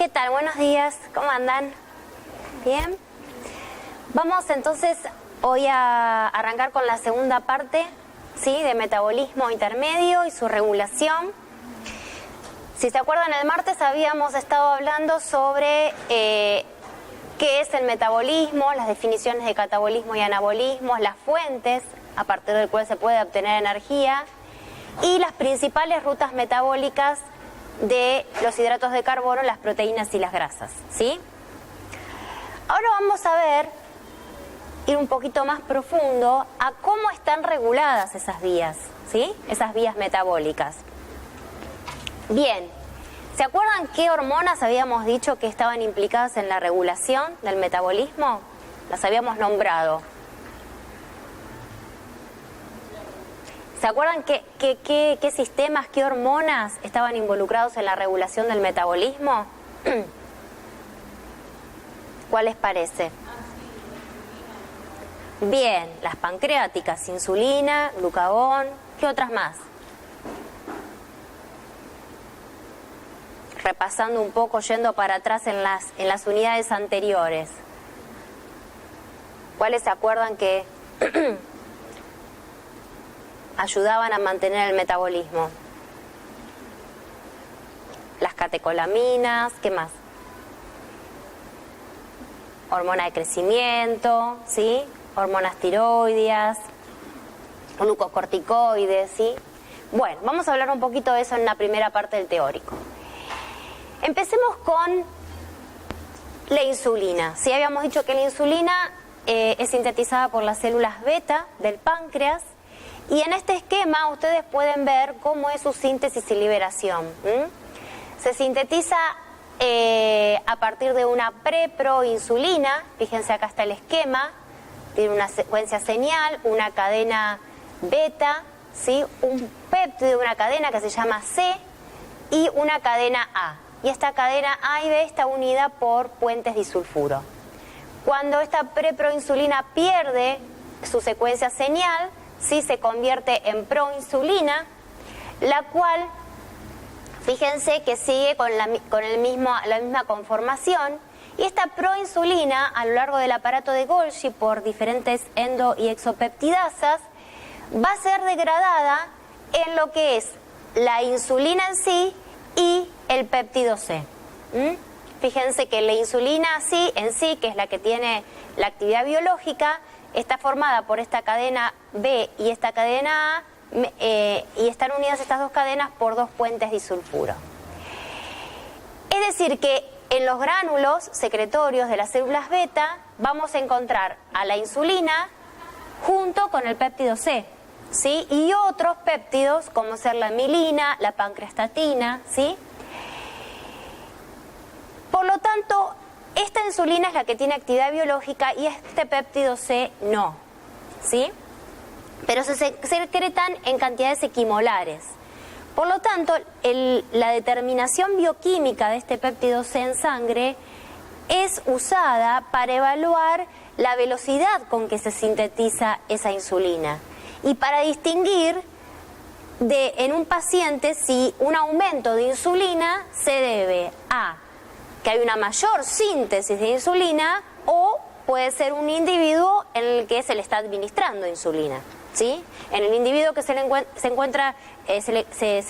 ¿Qué tal? Buenos días, ¿cómo andan? ¿Bien? Vamos entonces hoy a arrancar con la segunda parte, ¿sí? De metabolismo intermedio y su regulación. Si se acuerdan, el martes habíamos estado hablando sobre qué es el metabolismo, las definiciones de catabolismo y anabolismo, las fuentes a partir del cual se puede obtener energía y las principales rutas metabólicas de los hidratos de carbono, las proteínas y las grasas, ¿sí? Ahora vamos a ver, ir un poquito más profundo, a cómo están reguladas esas vías, ¿sí? Esas vías metabólicas. Bien, ¿se acuerdan qué hormonas habíamos dicho que estaban implicadas en la regulación del metabolismo? Las habíamos nombrado. ¿Se acuerdan qué sistemas, qué hormonas estaban involucrados en la regulación del metabolismo? ¿Cuál les parece? Bien, las pancreáticas, insulina, glucagón, ¿qué otras más? Repasando un poco, yendo para atrás en las unidades anteriores. ¿Cuáles se acuerdan que ayudaban a mantener el metabolismo? Las catecolaminas, ¿qué más? Hormona de crecimiento, ¿sí? Hormonas tiroideas, glucocorticoides, ¿sí? Bueno, vamos a hablar un poquito de eso en la primera parte del teórico. Empecemos con la insulina. Sí, habíamos dicho que la insulina es sintetizada por las células beta del páncreas. Y en este esquema ustedes pueden ver cómo es su síntesis y liberación. Se sintetiza a partir de una preproinsulina. Fíjense, acá está el esquema. Tiene una secuencia señal, una cadena beta, ¿sí? Un péptido, una cadena que se llama C y una cadena A. Y esta cadena A y B está unida por puentes disulfuro. Cuando esta preproinsulina pierde su secuencia señal, sí, se convierte en proinsulina, la cual, fíjense que sigue con la misma conformación, y esta proinsulina a lo largo del aparato de Golgi por diferentes endo y exopeptidasas va a ser degradada en lo que es la insulina en sí y el péptido C. Fíjense que la insulina en sí, que es la que tiene la actividad biológica, está formada por esta cadena B y esta cadena A, y están unidas estas dos cadenas por dos puentes disulfuro. Es decir, que en los gránulos secretorios de las células beta vamos a encontrar a la insulina junto con el péptido C, ¿sí? Y otros péptidos como ser la milina, la pancreastatina, ¿sí? Por lo tanto, esta insulina es la que tiene actividad biológica y este péptido C no, ¿sí? Pero se secretan en cantidades equimolares. Por lo tanto, la determinación bioquímica de este péptido C en sangre es usada para evaluar la velocidad con que se sintetiza esa insulina y para distinguir en un paciente si un aumento de insulina se debe a que hay una mayor síntesis de insulina o puede ser un individuo en el que se le está administrando insulina, ¿sí? En el individuo que se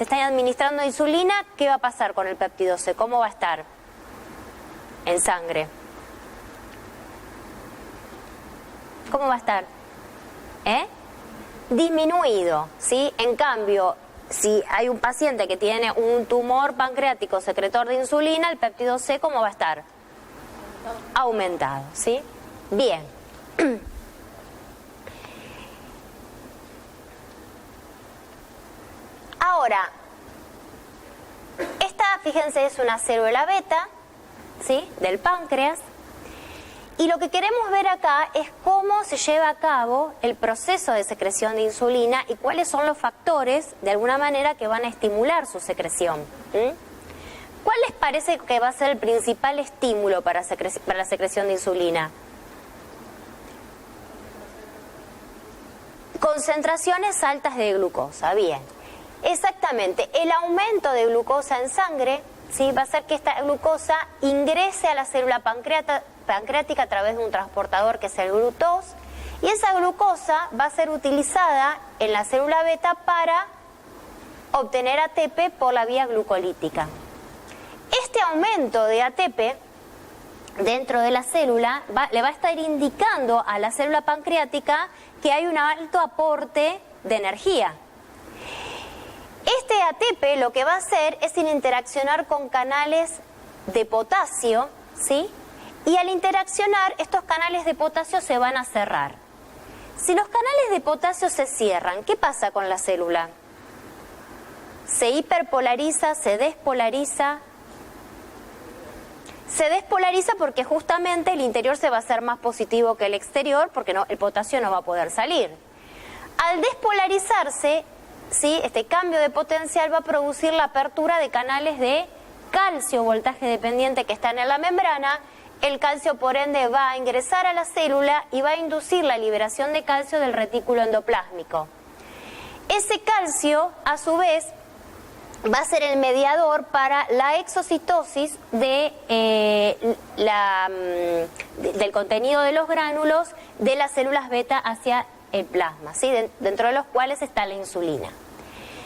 está administrando insulina, ¿qué va a pasar con el péptido C? ¿Cómo va a estar en sangre? ¿Cómo va a estar? Disminuido, ¿sí? En cambio, si hay un paciente que tiene un tumor pancreático secretor de insulina, el péptido C, ¿cómo va a estar? Aumentado, ¿sí? Bien. Ahora, esta, fíjense, es una célula beta, ¿sí? Del páncreas. Y lo que queremos ver acá es cómo se lleva a cabo el proceso de secreción de insulina y cuáles son los factores, de alguna manera, que van a estimular su secreción. ¿Cuál les parece que va a ser el principal estímulo para la secreción de insulina? Concentraciones altas de glucosa, bien. Exactamente, el aumento de glucosa en sangre, ¿sí? Va a hacer que esta glucosa ingrese a la célula pancreática a través de un transportador que es el GLUT2, y esa glucosa va a ser utilizada en la célula beta para obtener ATP por la vía glucolítica. Este aumento de ATP dentro de la célula le va a estar indicando a la célula pancreática que hay un alto aporte de energía. Este ATP lo que va a hacer es interaccionar con canales de potasio, ¿sí? Y al interaccionar, estos canales de potasio se van a cerrar. Si los canales de potasio se cierran, ¿qué pasa con la célula? Se hiperpolariza, se despolariza. Se despolariza porque justamente el interior se va a hacer más positivo que el exterior, porque el potasio no va a poder salir. Al despolarizarse, ¿sí? Este cambio de potencial va a producir la apertura de canales de calcio voltaje dependiente que están en la membrana. El calcio, por ende, va a ingresar a la célula y va a inducir la liberación de calcio del retículo endoplásmico. Ese calcio, a su vez, va a ser el mediador para la exocitosis del contenido de los gránulos de las células beta hacia el plasma, ¿sí? Dentro de los cuales está la insulina.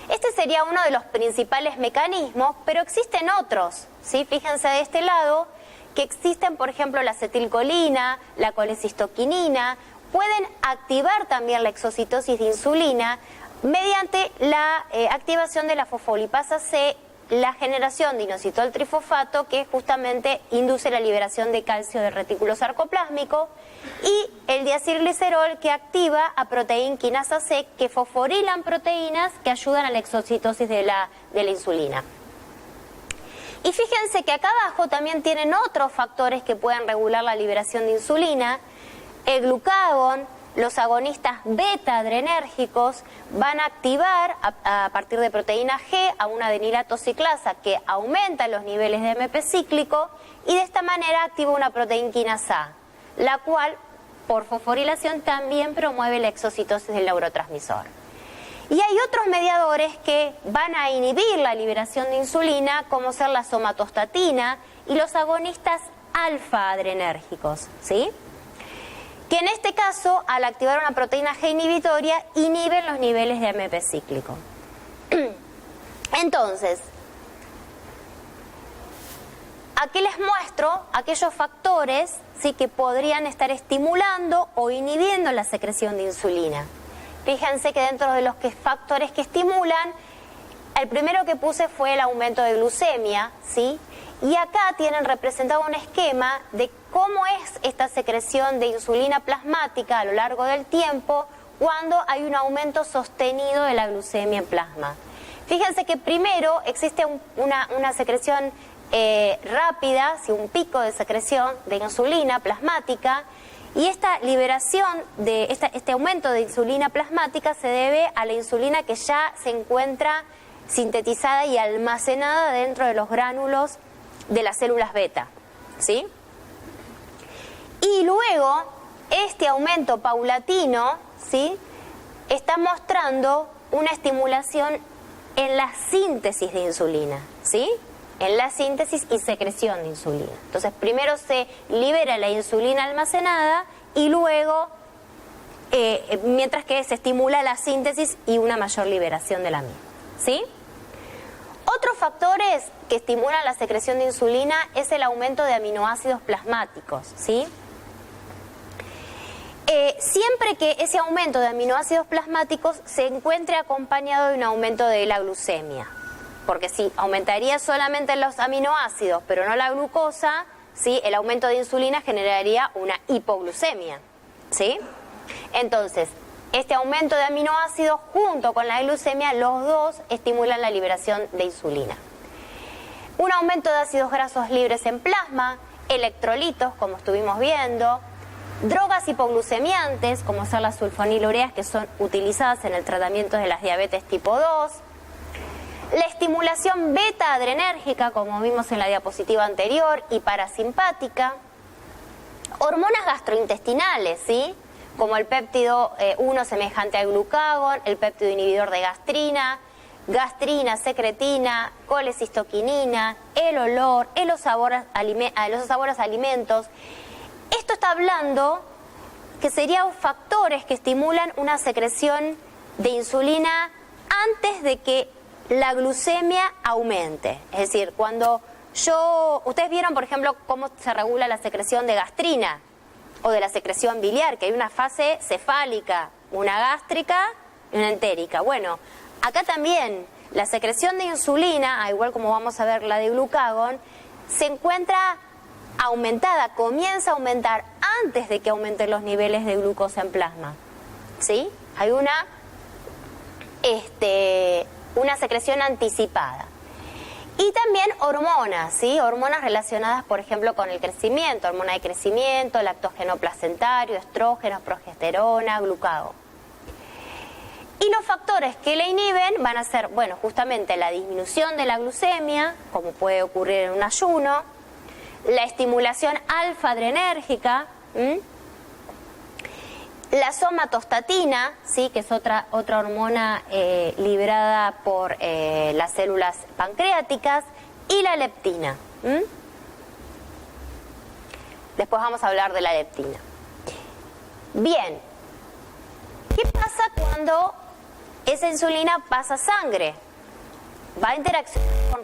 Este sería uno de los principales mecanismos, pero existen otros, ¿sí? Fíjense de este lado que existen, por ejemplo, la acetilcolina, la colecistoquinina, pueden activar también la exocitosis de insulina mediante la activación de la fosfolipasa C, la generación de inositol trifosfato, que justamente induce la liberación de calcio del retículo sarcoplásmico, y el diacilglicerol, que activa a proteína quinasa C, que fosforilan proteínas que ayudan a la exocitosis de la insulina. Y fíjense que acá abajo también tienen otros factores que pueden regular la liberación de insulina. El glucagón, los agonistas beta adrenérgicos van a activar a partir de proteína G a una adenilato ciclasa que aumenta los niveles de AMP cíclico y de esta manera activa una proteína quinasa A, la cual por fosforilación también promueve la exocitosis del neurotransmisor. Y hay otros mediadores que van a inhibir la liberación de insulina, como ser la somatostatina y los agonistas alfa adrenérgicos, ¿sí? Que en este caso, al activar una proteína G inhibitoria, inhiben los niveles de AMP cíclico. Entonces, aquí les muestro aquellos factores, ¿sí?, que podrían estar estimulando o inhibiendo la secreción de insulina. Fíjense que dentro de los factores que estimulan, el primero que puse fue el aumento de glucemia, ¿sí? Y acá tienen representado un esquema de cómo es esta secreción de insulina plasmática a lo largo del tiempo cuando hay un aumento sostenido de la glucemia en plasma. Fíjense que primero existe una secreción rápida, ¿sí?, un pico de secreción de insulina plasmática, y esta liberación de este aumento de insulina plasmática se debe a la insulina que ya se encuentra sintetizada y almacenada dentro de los gránulos de las células beta, ¿sí? Y luego, este aumento paulatino, ¿sí?, está mostrando una estimulación en la síntesis de insulina, ¿sí?, en la síntesis y secreción de insulina. Entonces, primero se libera la insulina almacenada y luego, mientras que se estimula la síntesis y una mayor liberación de la misma, ¿sí? Otros factores que estimulan la secreción de insulina es el aumento de aminoácidos plasmáticos, ¿sí? Siempre que ese aumento de aminoácidos plasmáticos se encuentre acompañado de un aumento de la glucemia, porque si aumentaría solamente los aminoácidos pero no la glucosa, ¿sí?, el aumento de insulina generaría una hipoglucemia, ¿sí? Entonces, este aumento de aminoácidos junto con la glucemia, los dos estimulan la liberación de insulina. Un aumento de ácidos grasos libres en plasma, electrolitos, como estuvimos viendo, drogas hipoglucemiantes, como son las sulfonilureas, que son utilizadas en el tratamiento de las diabetes tipo 2, la estimulación beta adrenérgica, como vimos en la diapositiva anterior, y parasimpática, hormonas gastrointestinales, ¿sí?, como el péptido 1 semejante al glucagón, el péptido inhibidor de gastrina, gastrina, secretina, colecistoquinina, el olor, los sabores a alimentos. Esto está hablando que serían factores que estimulan una secreción de insulina antes de que la glucemia aumente. Es decir, cuando ustedes vieron, por ejemplo, cómo se regula la secreción de gastrina o de la secreción biliar, que hay una fase cefálica, una gástrica y una entérica. Bueno, acá también la secreción de insulina, igual como vamos a ver la de glucagón, se encuentra aumentada, comienza a aumentar antes de que aumenten los niveles de glucosa en plasma. ¿Sí? Hay una secreción anticipada. Y también hormonas, ¿sí? Hormonas relacionadas, por ejemplo, con el crecimiento, hormona de crecimiento, lactógeno placentario, estrógenos, progesterona, glucagón. Y los factores que la inhiben van a ser, bueno, justamente la disminución de la glucemia, como puede ocurrir en un ayuno, la estimulación alfa-adrenérgica, la somatostatina, ¿sí? Que es otra hormona liberada por las células pancreáticas, y la leptina. Después vamos a hablar de la leptina. Bien, ¿qué pasa cuando esa insulina pasa a sangre? Va a interaccionar con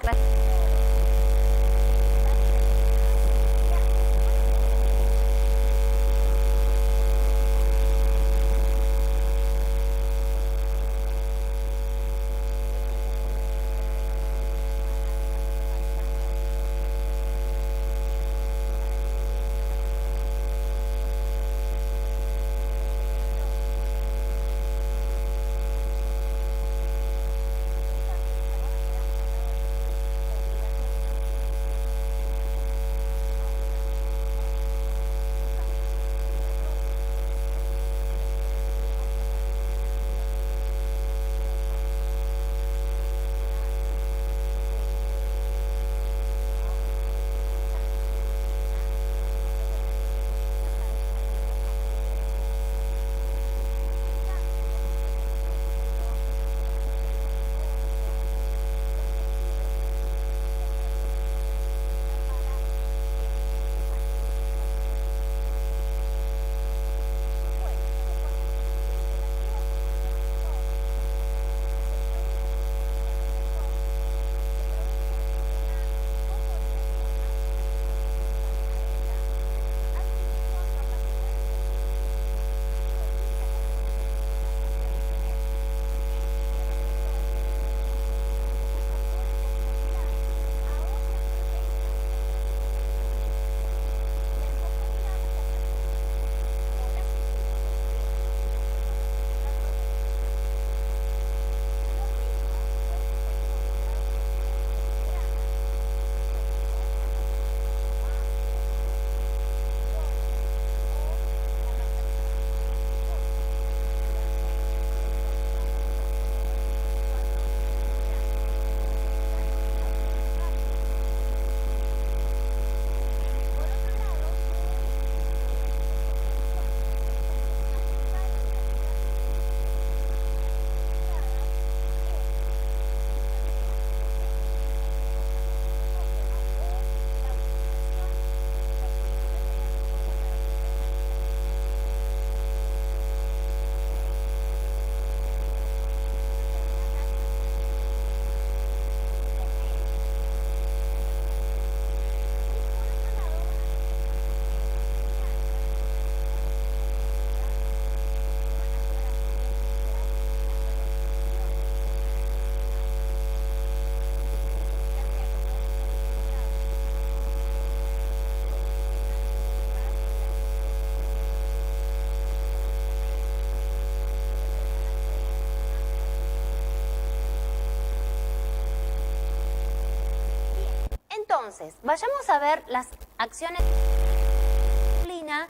Entonces, vayamos a ver las acciones de la insulina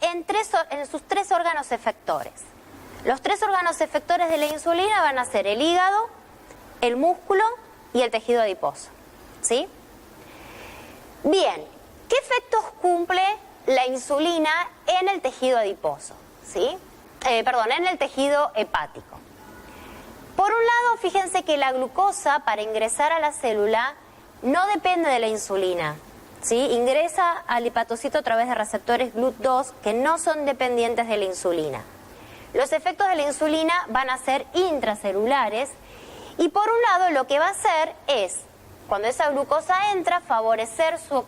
en sus tres órganos efectores. Los tres órganos efectores de la insulina van a ser el hígado, el músculo y el tejido adiposo. ¿Sí? Bien, ¿qué efectos cumple la insulina en el tejido adiposo? ¿Sí? En el tejido hepático. Por un lado, fíjense que la glucosa para ingresar a la célula no depende de la insulina, ¿sí? Ingresa al hepatocito a través de receptores GLUT2 que no son dependientes de la insulina. Los efectos de la insulina van a ser intracelulares y por un lado lo que va a hacer es, cuando esa glucosa entra, favorecer su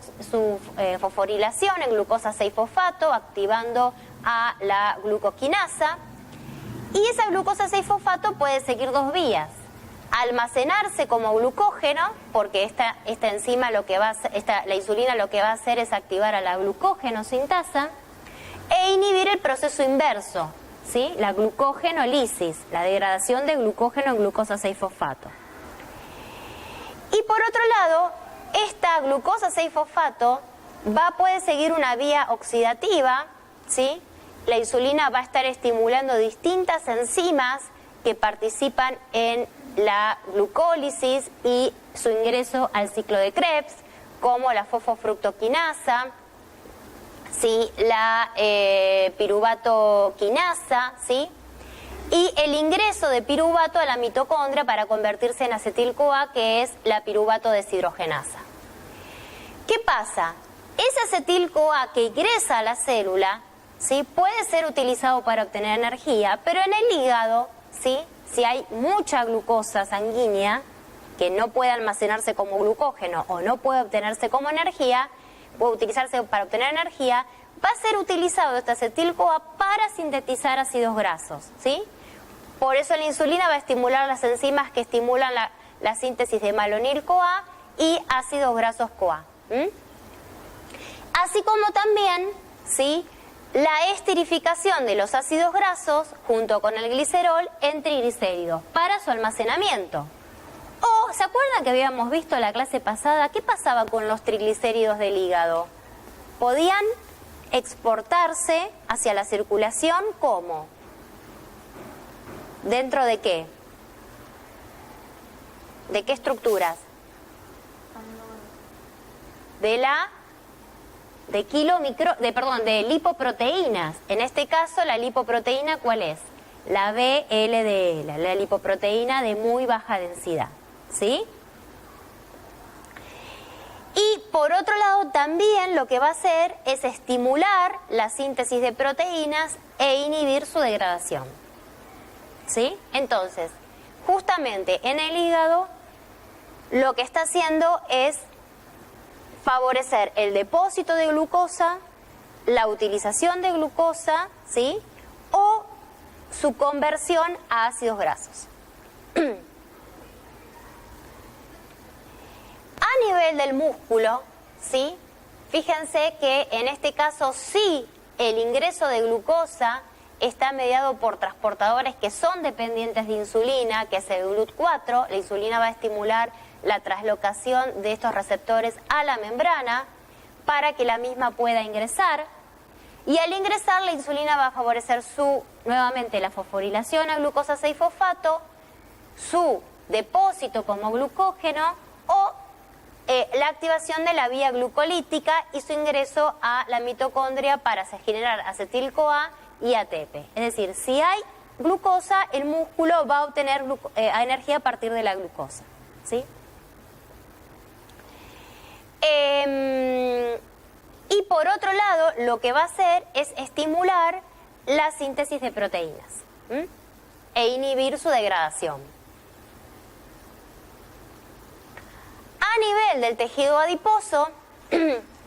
fosforilación en glucosa 6-fosfato, activando a la glucoquinasa. Y esa glucosa 6-fosfato puede seguir dos vías. Almacenarse como glucógeno, porque esta enzima la insulina lo que va a hacer es activar a la glucógeno sintasa e inhibir el proceso inverso, ¿sí? La glucógenolisis, la degradación de glucógeno en glucosa 6-fosfato. Y por otro lado, esta glucosa 6-fosfato puede seguir una vía oxidativa, ¿sí? La insulina va a estar estimulando distintas enzimas que participan en la glucólisis y su ingreso al ciclo de Krebs, como la fosfofructoquinasa, ¿sí? La piruvatoquinasa, ¿sí? Y el ingreso de piruvato a la mitocondria para convertirse en acetil-CoA, que es la piruvato deshidrogenasa. ¿Qué pasa? Ese acetil-CoA que ingresa a la célula, ¿sí? Puede ser utilizado para obtener energía, pero en el hígado, ¿sí? Si hay mucha glucosa sanguínea que no puede almacenarse como glucógeno o no puede obtenerse como energía, puede utilizarse para obtener energía, va a ser utilizado este acetil-CoA para sintetizar ácidos grasos, ¿sí? Por eso la insulina va a estimular las enzimas que estimulan la síntesis de malonil-CoA y ácidos grasos CoA. Así como también, ¿sí? La esterificación de los ácidos grasos junto con el glicerol en triglicéridos para su almacenamiento. O, ¿se acuerdan que habíamos visto en la clase pasada qué pasaba con los triglicéridos del hígado? Podían exportarse hacia la circulación ¿cómo? ¿Dentro de qué? ¿De qué estructuras? De lipoproteínas. En este caso, la lipoproteína, ¿cuál es? La VLDL, la lipoproteína de muy baja densidad, ¿sí? Y por otro lado, también lo que va a hacer es estimular la síntesis de proteínas e inhibir su degradación, ¿sí? Entonces, justamente en el hígado, lo que está haciendo es favorecer el depósito de glucosa, la utilización de glucosa, ¿sí? O su conversión a ácidos grasos. A nivel del músculo, ¿sí? Fíjense que en este caso sí el ingreso de glucosa está mediado por transportadores que son dependientes de insulina, que es el GLUT4. La insulina va a estimular la traslocación de estos receptores a la membrana para que la misma pueda ingresar. Y al ingresar, la insulina va a favorecer nuevamente la fosforilación a glucosa 6-fosfato, su depósito como glucógeno o la activación de la vía glucolítica y su ingreso a la mitocondria para generar acetil-CoA y ATP. Es decir, si hay glucosa, el músculo va a obtener energía a partir de la glucosa, ¿sí? Y por otro lado, lo que va a hacer es estimular la síntesis de proteínas e inhibir su degradación. A nivel del tejido adiposo,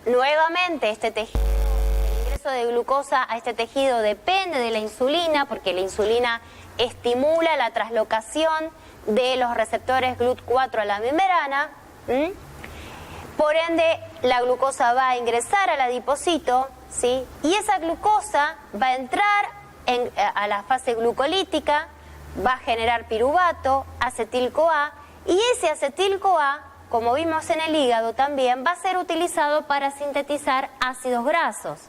nuevamente el ingreso de glucosa a este tejido depende de la insulina, porque la insulina estimula la traslocación de los receptores GLUT4 a la membrana. Por ende, la glucosa va a ingresar al adipocito, ¿sí? Y esa glucosa va a entrar a la fase glucolítica, va a generar piruvato, acetil-CoA, y ese acetil-CoA, como vimos en el hígado también, va a ser utilizado para sintetizar ácidos grasos,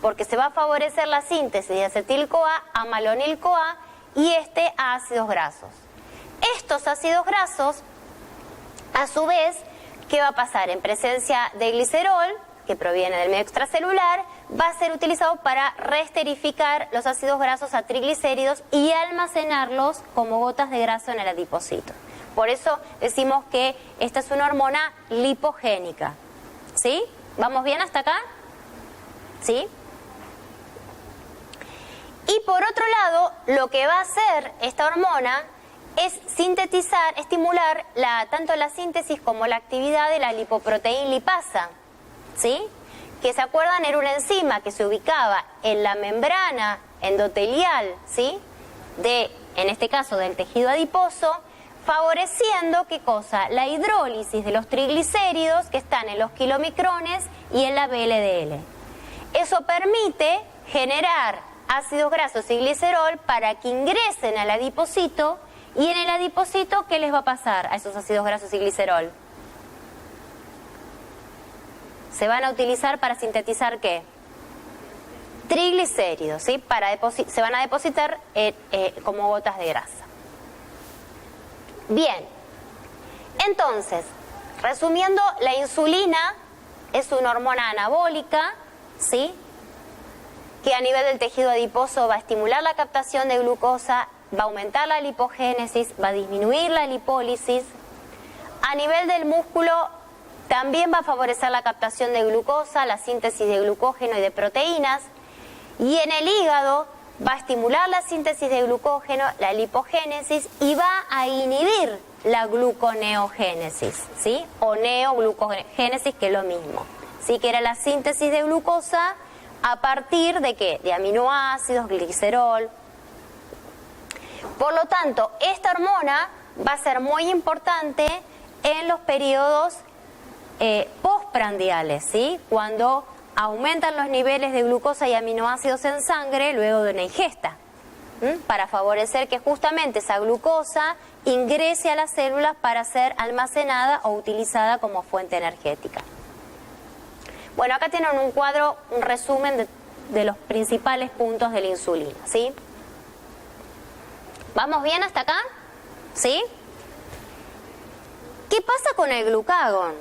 porque se va a favorecer la síntesis de acetil-CoA a malonil-CoA y a ácidos grasos. Estos ácidos grasos, a su vez, ¿qué va a pasar? En presencia de glicerol, que proviene del medio extracelular, va a ser utilizado para reesterificar los ácidos grasos a triglicéridos y almacenarlos como gotas de grasa en el adipocito. Por eso decimos que esta es una hormona lipogénica. ¿Sí? ¿Vamos bien hasta acá? ¿Sí? Y por otro lado, lo que va a hacer esta hormona es sintetizar, estimular tanto la síntesis como la actividad de la lipoproteína lipasa, ¿sí? Que se acuerdan, era una enzima que se ubicaba en la membrana endotelial, ¿sí? En este caso del tejido adiposo, favoreciendo, ¿qué cosa? La hidrólisis de los triglicéridos que están en los kilomicrones y en la VLDL. Eso permite generar ácidos grasos y glicerol para que ingresen al adipocito. Y en el adipocito, ¿qué les va a pasar a esos ácidos grasos y glicerol? Se van a utilizar para sintetizar ¿qué? Triglicéridos, ¿sí? Se van a depositar como gotas de grasa. Bien, entonces, resumiendo, la insulina es una hormona anabólica, ¿sí? Que a nivel del tejido adiposo va a estimular la captación de glucosa, va a aumentar la lipogénesis, va a disminuir la lipólisis. A nivel del músculo también va a favorecer la captación de glucosa, la síntesis de glucógeno y de proteínas. Y en el hígado va a estimular la síntesis de glucógeno, la lipogénesis y va a inhibir la gluconeogénesis, ¿sí? O neoglucogénesis, que es lo mismo, ¿sí? Que era la síntesis de glucosa a partir de ¿qué? De aminoácidos, glicerol. Por lo tanto, esta hormona va a ser muy importante en los periodos postprandiales, ¿sí? Cuando aumentan los niveles de glucosa y aminoácidos en sangre luego de una ingesta, para favorecer que justamente esa glucosa ingrese a las células para ser almacenada o utilizada como fuente energética. Bueno, acá tienen un cuadro, un resumen de los principales puntos de la insulina, ¿sí? ¿Vamos bien hasta acá? ¿Sí? ¿Qué pasa con el glucagón?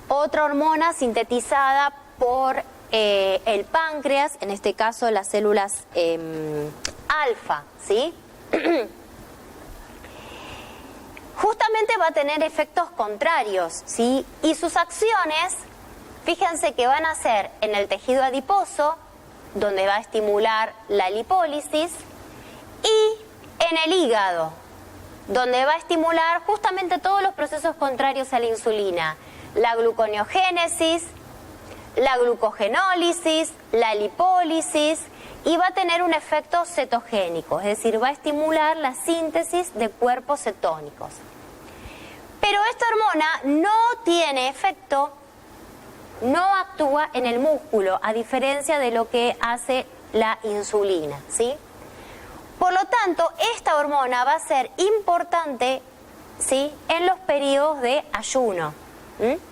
Otra hormona sintetizada por el páncreas, en este caso las células alfa, ¿sí? Justamente va a tener efectos contrarios, ¿sí? Y sus acciones, fíjense que van a ser en el tejido adiposo, donde va a estimular la lipólisis, y en el hígado, donde va a estimular justamente todos los procesos contrarios a la insulina, la gluconeogénesis, la glucogenólisis, la lipólisis, y va a tener un efecto cetogénico, es decir, va a estimular la síntesis de cuerpos cetónicos. Pero esta hormona no tiene efecto, no actúa en el músculo, a diferencia de lo que hace la insulina, ¿sí? Por lo tanto, esta hormona va a ser importante, ¿sí? En los periodos de ayuno,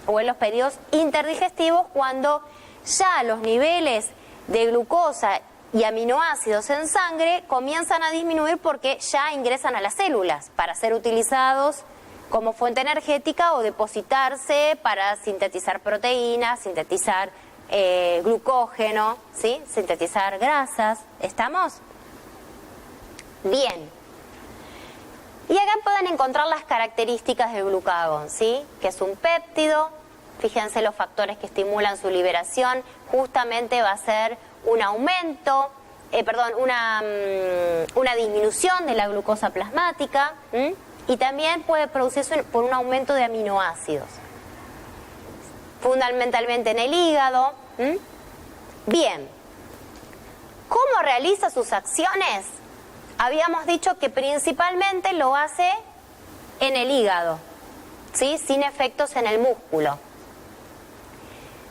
o en los periodos interdigestivos, cuando ya los niveles de glucosa y aminoácidos en sangre comienzan a disminuir porque ya ingresan a las células para ser utilizados como fuente energética o depositarse para sintetizar proteínas, sintetizar glucógeno, ¿sí? Sintetizar grasas. ¿Estamos? Bien. Y acá pueden encontrar las características del glucagón, ¿sí? Que es un péptido. Fíjense los factores que estimulan su liberación. Justamente va a ser un aumento, una disminución de la glucosa plasmática, y también puede producirse por un aumento de aminoácidos, fundamentalmente en el hígado. Bien, ¿cómo realiza sus acciones? Habíamos dicho que principalmente lo hace en el hígado, ¿sí? Sin efectos en el músculo.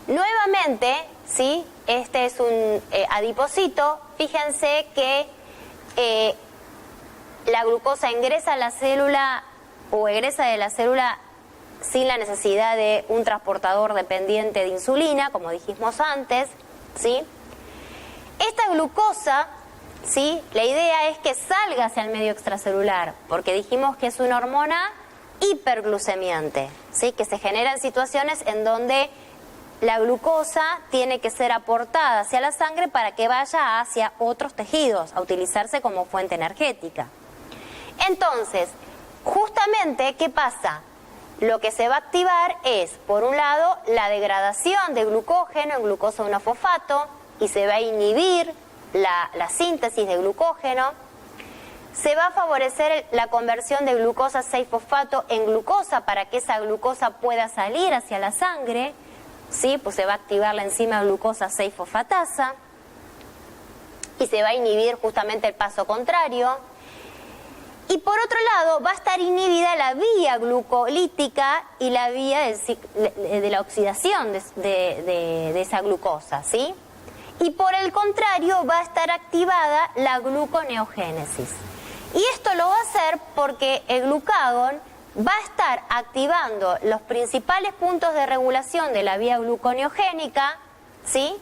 Nuevamente, ¿sí? Este es un adipocito. Fíjense que la glucosa ingresa a la célula o egresa de la célula sin la necesidad de un transportador dependiente de insulina, como dijimos antes, ¿sí? Esta glucosa, ¿sí? La idea es que salga hacia el medio extracelular, porque dijimos que es una hormona hiperglucemiante, ¿sí? Que se genera en situaciones en donde la glucosa tiene que ser aportada hacia la sangre para que vaya hacia otros tejidos, a utilizarse como fuente energética. Entonces, justamente, ¿qué pasa? Lo que se va a activar es, por un lado, la degradación de glucógeno en glucosa 1-fosfato y se va a inhibir la síntesis de glucógeno. Se va a favorecer la conversión de glucosa 6-fosfato en glucosa para que esa glucosa pueda salir hacia la sangre, ¿sí? Pues se va a activar la enzima glucosa 6-fosfatasa y se va a inhibir justamente el paso contrario. Y por otro lado, va a estar inhibida la vía glucolítica y la vía de la oxidación de esa glucosa, ¿sí? Y por el contrario, va a estar activada la gluconeogénesis. Y esto lo va a hacer porque el glucagón va a estar activando los principales puntos de regulación de la vía gluconeogénica, ¿sí?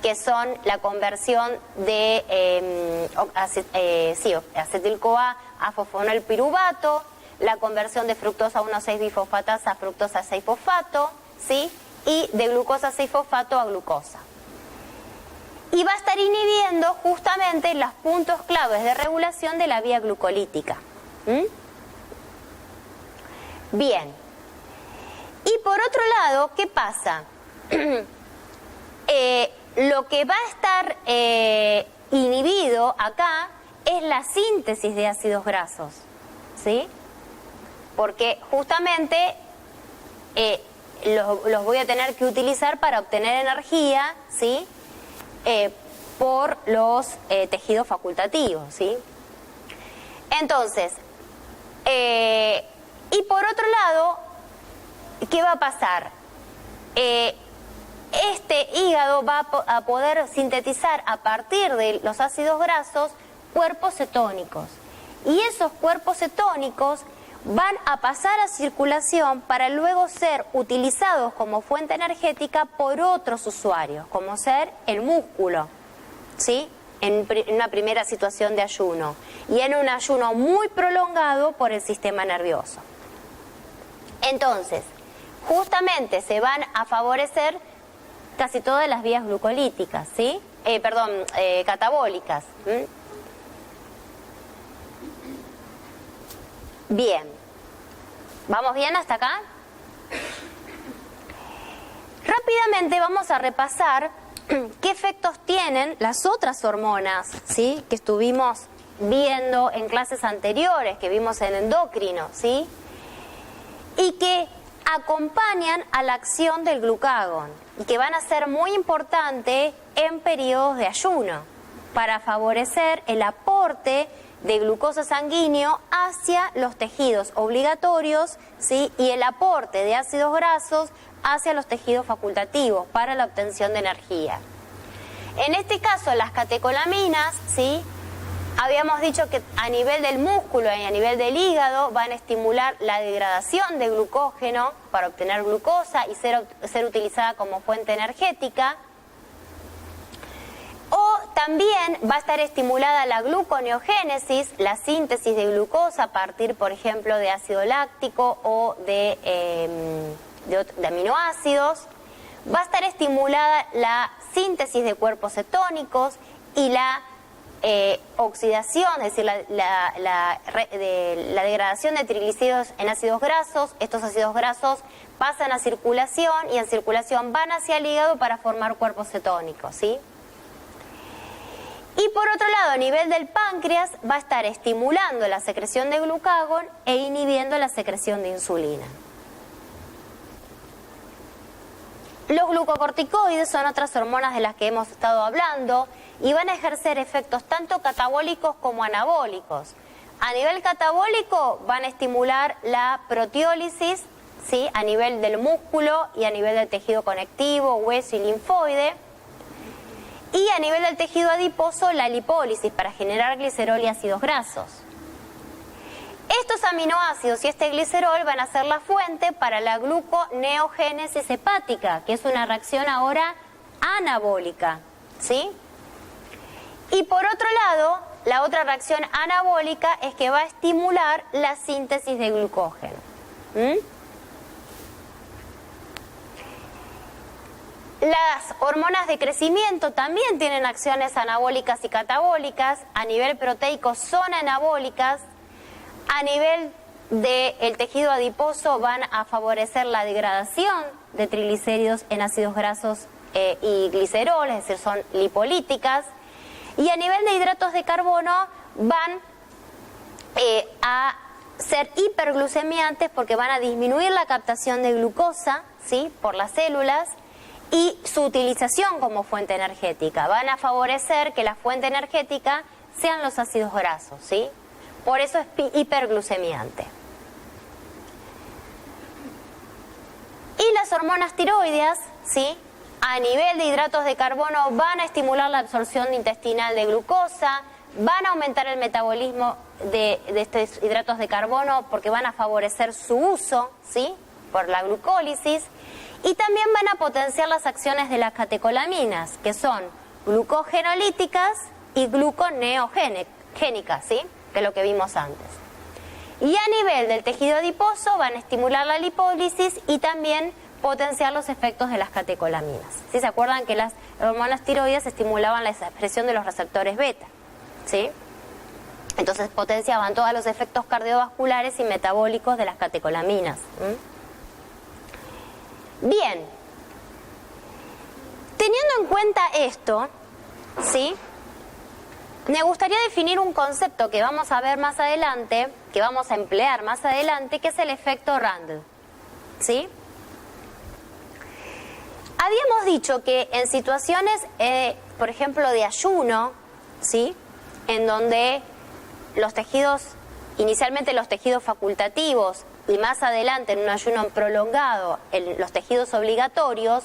Que son la conversión de acetil-CoA a fosfonilpiruvato, la conversión de fructosa 1,6-bifosfatasa a fructosa 6-fosfato, ¿sí? Y de glucosa 6-fosfato a glucosa. Y va a estar inhibiendo justamente los puntos claves de regulación de la vía glucolítica. Bien. Y por otro lado, ¿qué pasa? Lo que va a estar inhibido acá es la síntesis de ácidos grasos, ¿sí? Porque justamente los voy a tener que utilizar para obtener energía, ¿sí? Por los tejidos facultativos, ¿sí? Entonces, y por otro lado, ¿qué va a pasar? Este hígado va a poder sintetizar a partir de los ácidos grasos cuerpos cetónicos. Y esos cuerpos cetónicos van a pasar a circulación para luego ser utilizados como fuente energética por otros usuarios, como ser el músculo, ¿sí? En una primera situación de ayuno y en un ayuno muy prolongado por el sistema nervioso. Entonces, justamente se van a favorecer casi todas las vías glucolíticas, ¿sí? Catabólicas. Bien. ¿Vamos bien hasta acá? Rápidamente vamos a repasar qué efectos tienen las otras hormonas, ¿sí? Que estuvimos viendo en clases anteriores, que vimos en endocrino, ¿sí? Y que acompañan a la acción del glucagón y que van a ser muy importantes en periodos de ayuno para favorecer el aporte de glucosa sanguíneo hacia los tejidos obligatorios, ¿sí? Y el aporte de ácidos grasos hacia los tejidos facultativos para la obtención de energía. En este caso, las catecolaminas, ¿sí? Habíamos dicho que a nivel del músculo y a nivel del hígado van a estimular la degradación de glucógeno para obtener glucosa y ser utilizada como fuente energética. O también va a estar estimulada la gluconeogénesis, la síntesis de glucosa a partir, por ejemplo, de ácido láctico o de aminoácidos. Va a estar estimulada la síntesis de cuerpos cetónicos y la oxidación, es decir, la degradación de triglicéridos en ácidos grasos. Estos ácidos grasos pasan a circulación y en circulación van hacia el hígado para formar cuerpos cetónicos, ¿sí? Y por otro lado, a nivel del páncreas, va a estar estimulando la secreción de glucagón e inhibiendo la secreción de insulina. Los glucocorticoides son otras hormonas de las que hemos estado hablando y van a ejercer efectos tanto catabólicos como anabólicos. A nivel catabólico van a estimular la proteólisis, ¿sí? A nivel del músculo y a nivel del tejido conectivo, hueso y linfoide. Y a nivel del tejido adiposo, la lipólisis para generar glicerol y ácidos grasos. Estos aminoácidos y este glicerol van a ser la fuente para la gluconeogénesis hepática, que es una reacción ahora anabólica, ¿sí? Y por otro lado, la otra reacción anabólica es que va a estimular la síntesis de glucógeno. Las hormonas de crecimiento también tienen acciones anabólicas y catabólicas. A nivel proteico son anabólicas. A nivel del tejido adiposo van a favorecer la degradación de triglicéridos en ácidos grasos y glicerol, es decir, son lipolíticas. Y a nivel de hidratos de carbono van a ser hiperglucemiantes porque van a disminuir la captación de glucosa, ¿sí?, por las células y su utilización como fuente energética. Van a favorecer que la fuente energética sean los ácidos grasos, ¿sí? Por eso es hiperglucemiante. Y las hormonas tiroideas, ¿sí?, a nivel de hidratos de carbono van a estimular la absorción intestinal de glucosa, van a aumentar el metabolismo de estos hidratos de carbono porque van a favorecer su uso, ¿sí?, por la glucólisis, y también van a potenciar las acciones de las catecolaminas, que son glucogenolíticas y gluconeogénicas, ¿sí?, que es lo que vimos antes. Y a nivel del tejido adiposo van a estimular la lipólisis y también potenciar los efectos de las catecolaminas. ¿Sí? ¿Se acuerdan que las hormonas tiroides estimulaban la expresión de los receptores beta? ¿Sí? Entonces potenciaban todos los efectos cardiovasculares y metabólicos de las catecolaminas. Bien, teniendo en cuenta esto, ¿sí?, me gustaría definir un concepto que vamos a ver más adelante, que vamos a emplear más adelante, que es el efecto Randle, ¿sí? Habíamos dicho que en situaciones, por ejemplo, de ayuno, ¿sí?, en donde los tejidos, inicialmente los tejidos facultativos y más adelante en un ayuno prolongado, los tejidos obligatorios,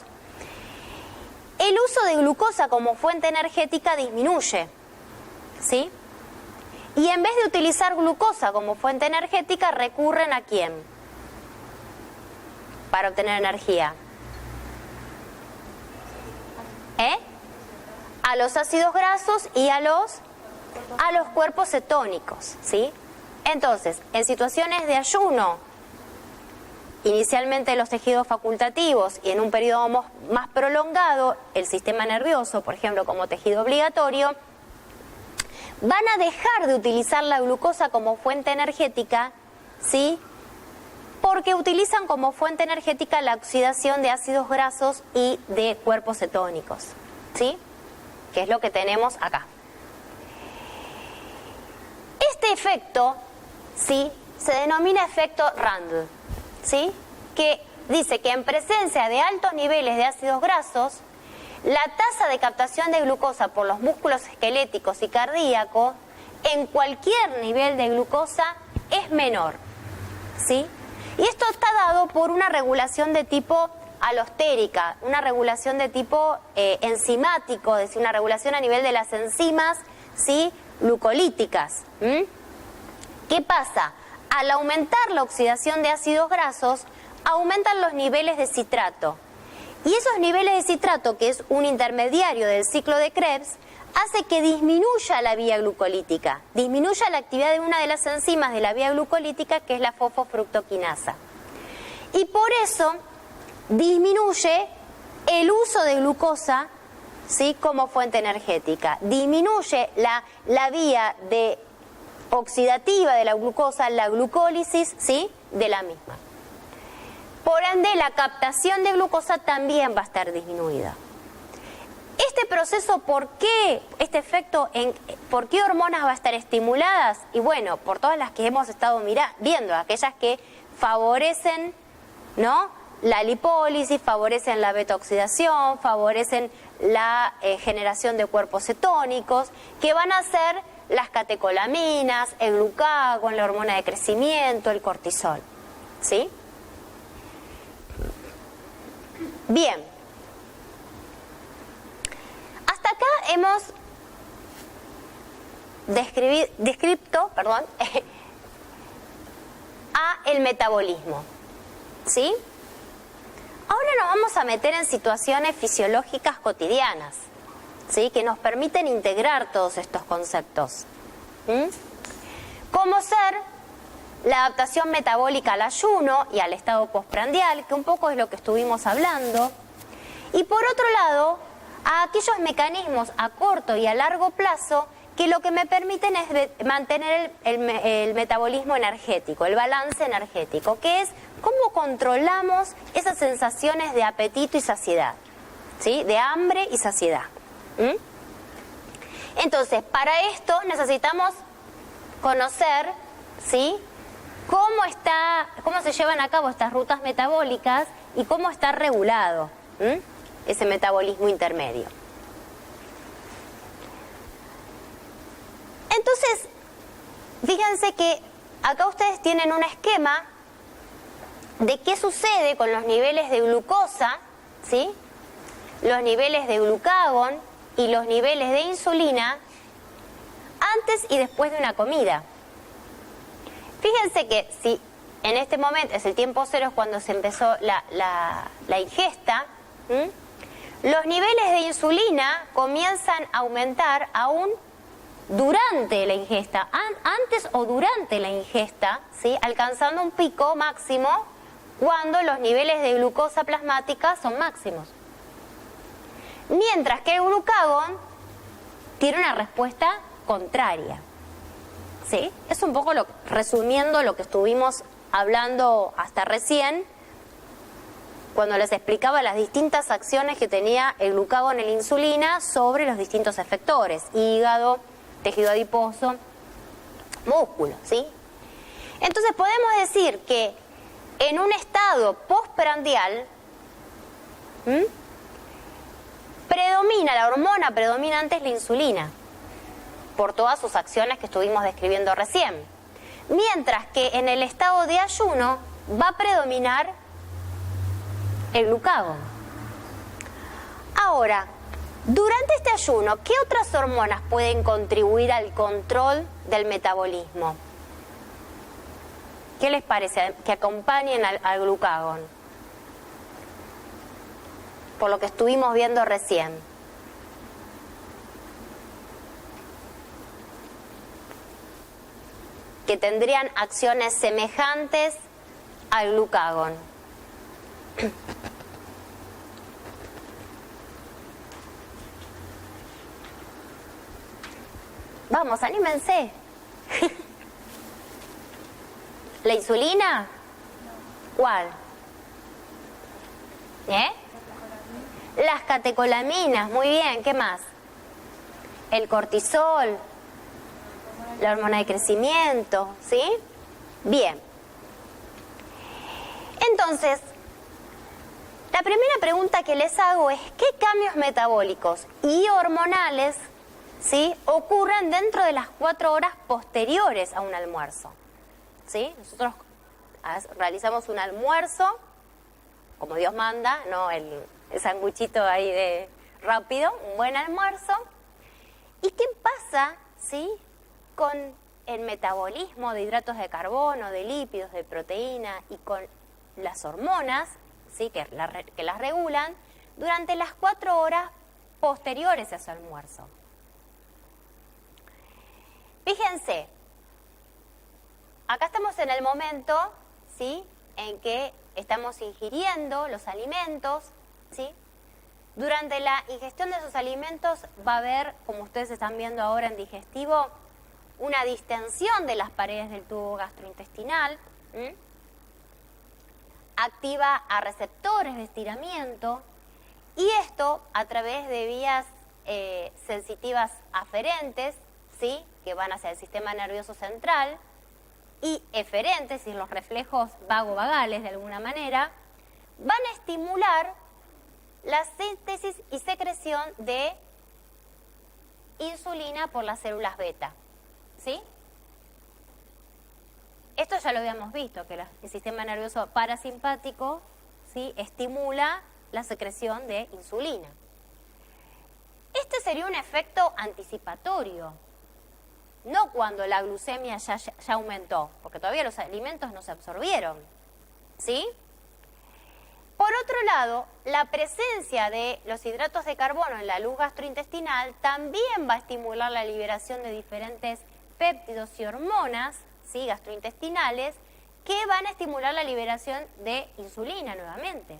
el uso de glucosa como fuente energética disminuye, ¿sí? Y en vez de utilizar glucosa como fuente energética, recurren ¿a quién? Para obtener energía. A los ácidos grasos y a los cuerpos cetónicos, ¿sí? Entonces, en situaciones de ayuno, inicialmente los tejidos facultativos y en un periodo más prolongado, el sistema nervioso, por ejemplo, como tejido obligatorio, van a dejar de utilizar la glucosa como fuente energética, ¿sí?, porque utilizan como fuente energética la oxidación de ácidos grasos y de cuerpos cetónicos, ¿sí?, que es lo que tenemos acá. Este efecto, ¿sí?, se denomina efecto Randle, ¿sí?, que dice que en presencia de altos niveles de ácidos grasos, la tasa de captación de glucosa por los músculos esqueléticos y cardíacos en cualquier nivel de glucosa es menor, ¿sí? Y esto está dado por una regulación de tipo alostérica, una regulación de tipo enzimático, es decir, una regulación a nivel de las enzimas, ¿sí?, glucolíticas. ¿Qué pasa? Al aumentar la oxidación de ácidos grasos, aumentan los niveles de citrato. Y esos niveles de citrato, que es un intermediario del ciclo de Krebs, hace que disminuya la vía glucolítica, disminuya la actividad de una de las enzimas de la vía glucolítica, que es la fosfofructoquinasa. Y por eso disminuye el uso de glucosa, ¿sí?, como fuente energética. Disminuye la vía oxidativa de la glucosa, la glucólisis, ¿sí?, de la misma. Por ende, la captación de glucosa también va a estar disminuida. Este proceso, ¿por qué? Este efecto, ¿por qué hormonas va a estar estimuladas? Y bueno, por todas las que hemos estado viendo, aquellas que favorecen, ¿no?, la lipólisis, favorecen la beta-oxidación, favorecen la generación de cuerpos cetónicos, que van a ser las catecolaminas, el glucagón, la hormona de crecimiento, el cortisol, ¿sí? Bien, hasta acá hemos descrito a el metabolismo, ¿sí? Ahora nos vamos a meter en situaciones fisiológicas cotidianas, ¿sí?, que nos permiten integrar todos estos conceptos. Como ser la adaptación metabólica al ayuno y al estado postprandial, que un poco es lo que estuvimos hablando, Y por otro lado, a aquellos mecanismos a corto y a largo plazo que lo que me permiten es mantener el metabolismo energético, el balance energético, que es cómo controlamos esas sensaciones de apetito y saciedad, ¿sí? De hambre y saciedad. Entonces, para esto necesitamos conocer, ¿sí? Cómo se llevan a cabo estas rutas metabólicas y cómo está regulado ese metabolismo intermedio. Entonces, fíjense que acá ustedes tienen un esquema de qué sucede con los niveles de glucosa, ¿sí? Los niveles de glucagón y los niveles de insulina antes y después de una comida. Fíjense que si en este momento es el tiempo cero, es cuando se empezó la ingesta, los niveles de insulina comienzan a aumentar aún durante la ingesta, antes o durante la ingesta, ¿sí? Alcanzando un pico máximo cuando los niveles de glucosa plasmática son máximos. Mientras que el glucagón tiene una respuesta contraria. ¿Sí? Es un poco resumiendo lo que estuvimos hablando hasta recién, cuando les explicaba las distintas acciones que tenía el glucagón y la insulina sobre los distintos efectores: hígado, tejido adiposo, músculo, ¿sí? Entonces podemos decir que en un estado postprandial la hormona predominante es la insulina, por todas sus acciones que estuvimos describiendo recién. Mientras que en el estado de ayuno va a predominar el glucagón. Ahora, durante este ayuno, ¿qué otras hormonas pueden contribuir al control del metabolismo? ¿Qué les parece que acompañen al glucagón? Por lo que estuvimos viendo recién. Que tendrían acciones semejantes al glucagón. Vamos, anímense. ¿La insulina? ¿Cuál? Las catecolaminas, muy bien, ¿qué más? El cortisol, la hormona de crecimiento, ¿sí? Bien. Entonces, la primera pregunta que les hago es: ¿qué cambios metabólicos y hormonales, ¿sí?, ocurren dentro de las 4 horas posteriores a un almuerzo? ¿Sí? Nosotros realizamos un almuerzo, como Dios manda, no el sanguchito ahí de rápido, un buen almuerzo. ¿Y qué pasa, sí, con el metabolismo de hidratos de carbono, de lípidos, de proteína y con las hormonas, ¿sí?, que las regulan durante las 4 horas posteriores a su almuerzo? Fíjense, acá estamos en el momento, ¿sí?, en que estamos ingiriendo los alimentos, ¿sí? Durante la ingestión de esos alimentos va a haber, como ustedes están viendo ahora en digestivo, una distensión de las paredes del tubo gastrointestinal, activa a receptores de estiramiento, y esto a través de vías sensitivas aferentes, ¿sí?, que van hacia el sistema nervioso central, y eferentes, y los reflejos vagovagales de alguna manera, van a estimular la síntesis y secreción de insulina por las células beta, ¿sí? Esto ya lo habíamos visto, que el sistema nervioso parasimpático, ¿sí?, estimula la secreción de insulina. Este sería un efecto anticipatorio, no cuando la glucemia ya aumentó, porque todavía los alimentos no se absorbieron, ¿sí? Por otro lado, la presencia de los hidratos de carbono en la luz gastrointestinal también va a estimular la liberación de diferentes péptidos y hormonas, ¿sí?, gastrointestinales, que van a estimular la liberación de insulina nuevamente.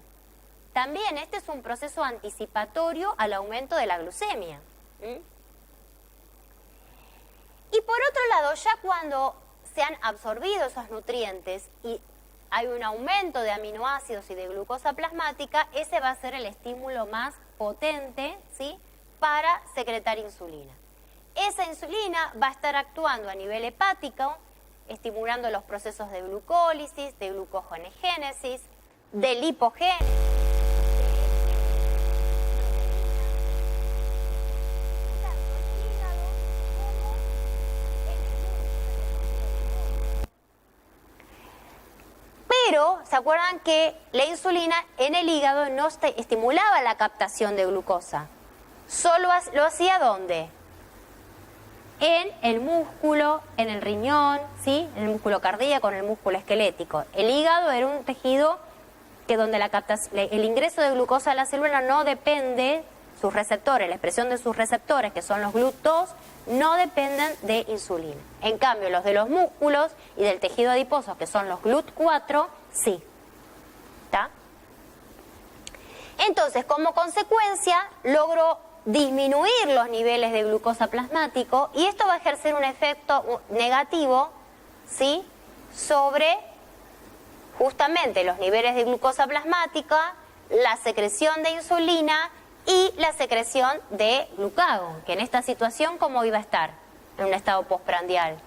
también este es un proceso anticipatorio al aumento de la glucemia. Y por otro lado, ya cuando se han absorbido esos nutrientes y hay un aumento de aminoácidos y de glucosa plasmática, ese va a ser el estímulo más potente, ¿sí?, para secretar insulina. Esa insulina va a estar actuando a nivel hepático, estimulando los procesos de glucólisis, de glucogenogénesis, de lipogénesis. Pero, ¿se acuerdan que la insulina en el hígado no estimulaba la captación de glucosa? Solo lo hacía ¿dónde? En el músculo, en el riñón, ¿sí?, en el músculo cardíaco, en el músculo esquelético. El hígado era un tejido que donde el ingreso de glucosa a la célula no depende, sus receptores, la expresión de sus receptores, que son los GLUT2, no dependen de insulina. En cambio, los de los músculos y del tejido adiposo, que son los GLUT4, sí. ¿Está? Entonces, como consecuencia, logró disminuir los niveles de glucosa plasmático y esto va a ejercer un efecto negativo, ¿sí?, sobre justamente los niveles de glucosa plasmática, la secreción de insulina y la secreción de glucagón, que en esta situación, ¿cómo iba a estar? En un estado postprandial.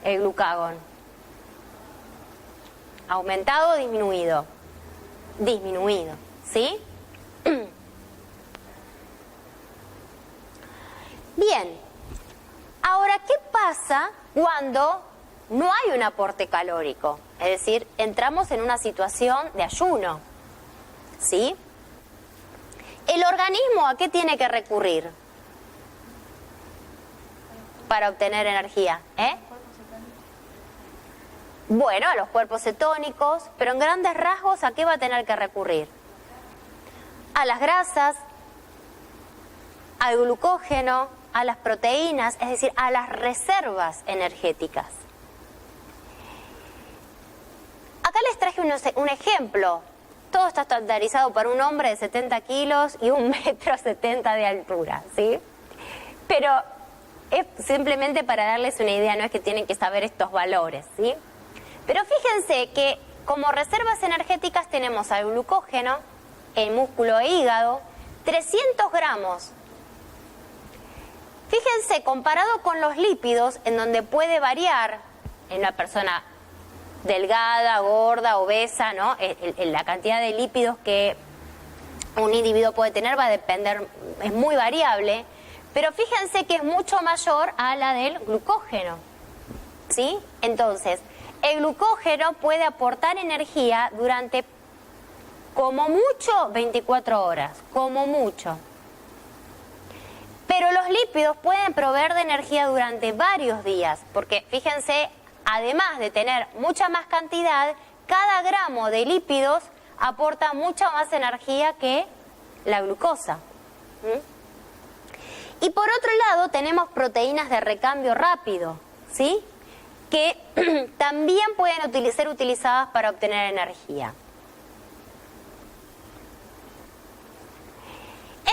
El glucagón. ¿Aumentado o disminuido? Disminuido, ¿sí? Bien, ahora, ¿qué pasa cuando no hay un aporte calórico? Es decir, entramos en una situación de ayuno, ¿sí? ¿El organismo a qué tiene que recurrir para obtener energía? Bueno, a los cuerpos cetónicos, pero en grandes rasgos, ¿a qué va a tener que recurrir? A las grasas, al glucógeno, a las proteínas, es decir, a las reservas energéticas. Acá les traje un ejemplo. Todo está estandarizado para un hombre de 70 kilos y 1,70 m de altura, ¿sí? Pero es simplemente para darles una idea, no es que tienen que saber estos valores, ¿sí? Pero fíjense que como reservas energéticas tenemos al glucógeno, el músculo e hígado, 300 gramos. Fíjense, comparado con los lípidos, en donde puede variar en una persona delgada, gorda, obesa, ¿no? La cantidad de lípidos que un individuo puede tener va a depender, es muy variable, pero fíjense que es mucho mayor a la del glucógeno, ¿sí? Entonces, el glucógeno puede aportar energía durante, como mucho, 24 horas, como mucho. Pero los lípidos pueden proveer de energía durante varios días, porque fíjense, además de tener mucha más cantidad, cada gramo de lípidos aporta mucha más energía que la glucosa. Y por otro lado tenemos proteínas de recambio rápido, ¿sí?, que también pueden ser utilizadas para obtener energía.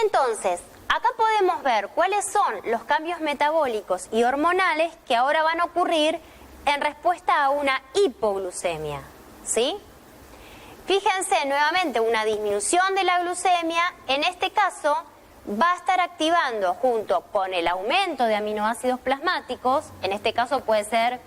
Entonces, acá podemos ver cuáles son los cambios metabólicos y hormonales que ahora van a ocurrir en respuesta a una hipoglucemia, ¿sí? Fíjense nuevamente una disminución de la glucemia, en este caso va a estar activando junto con el aumento de aminoácidos plasmáticos, en este caso puede ser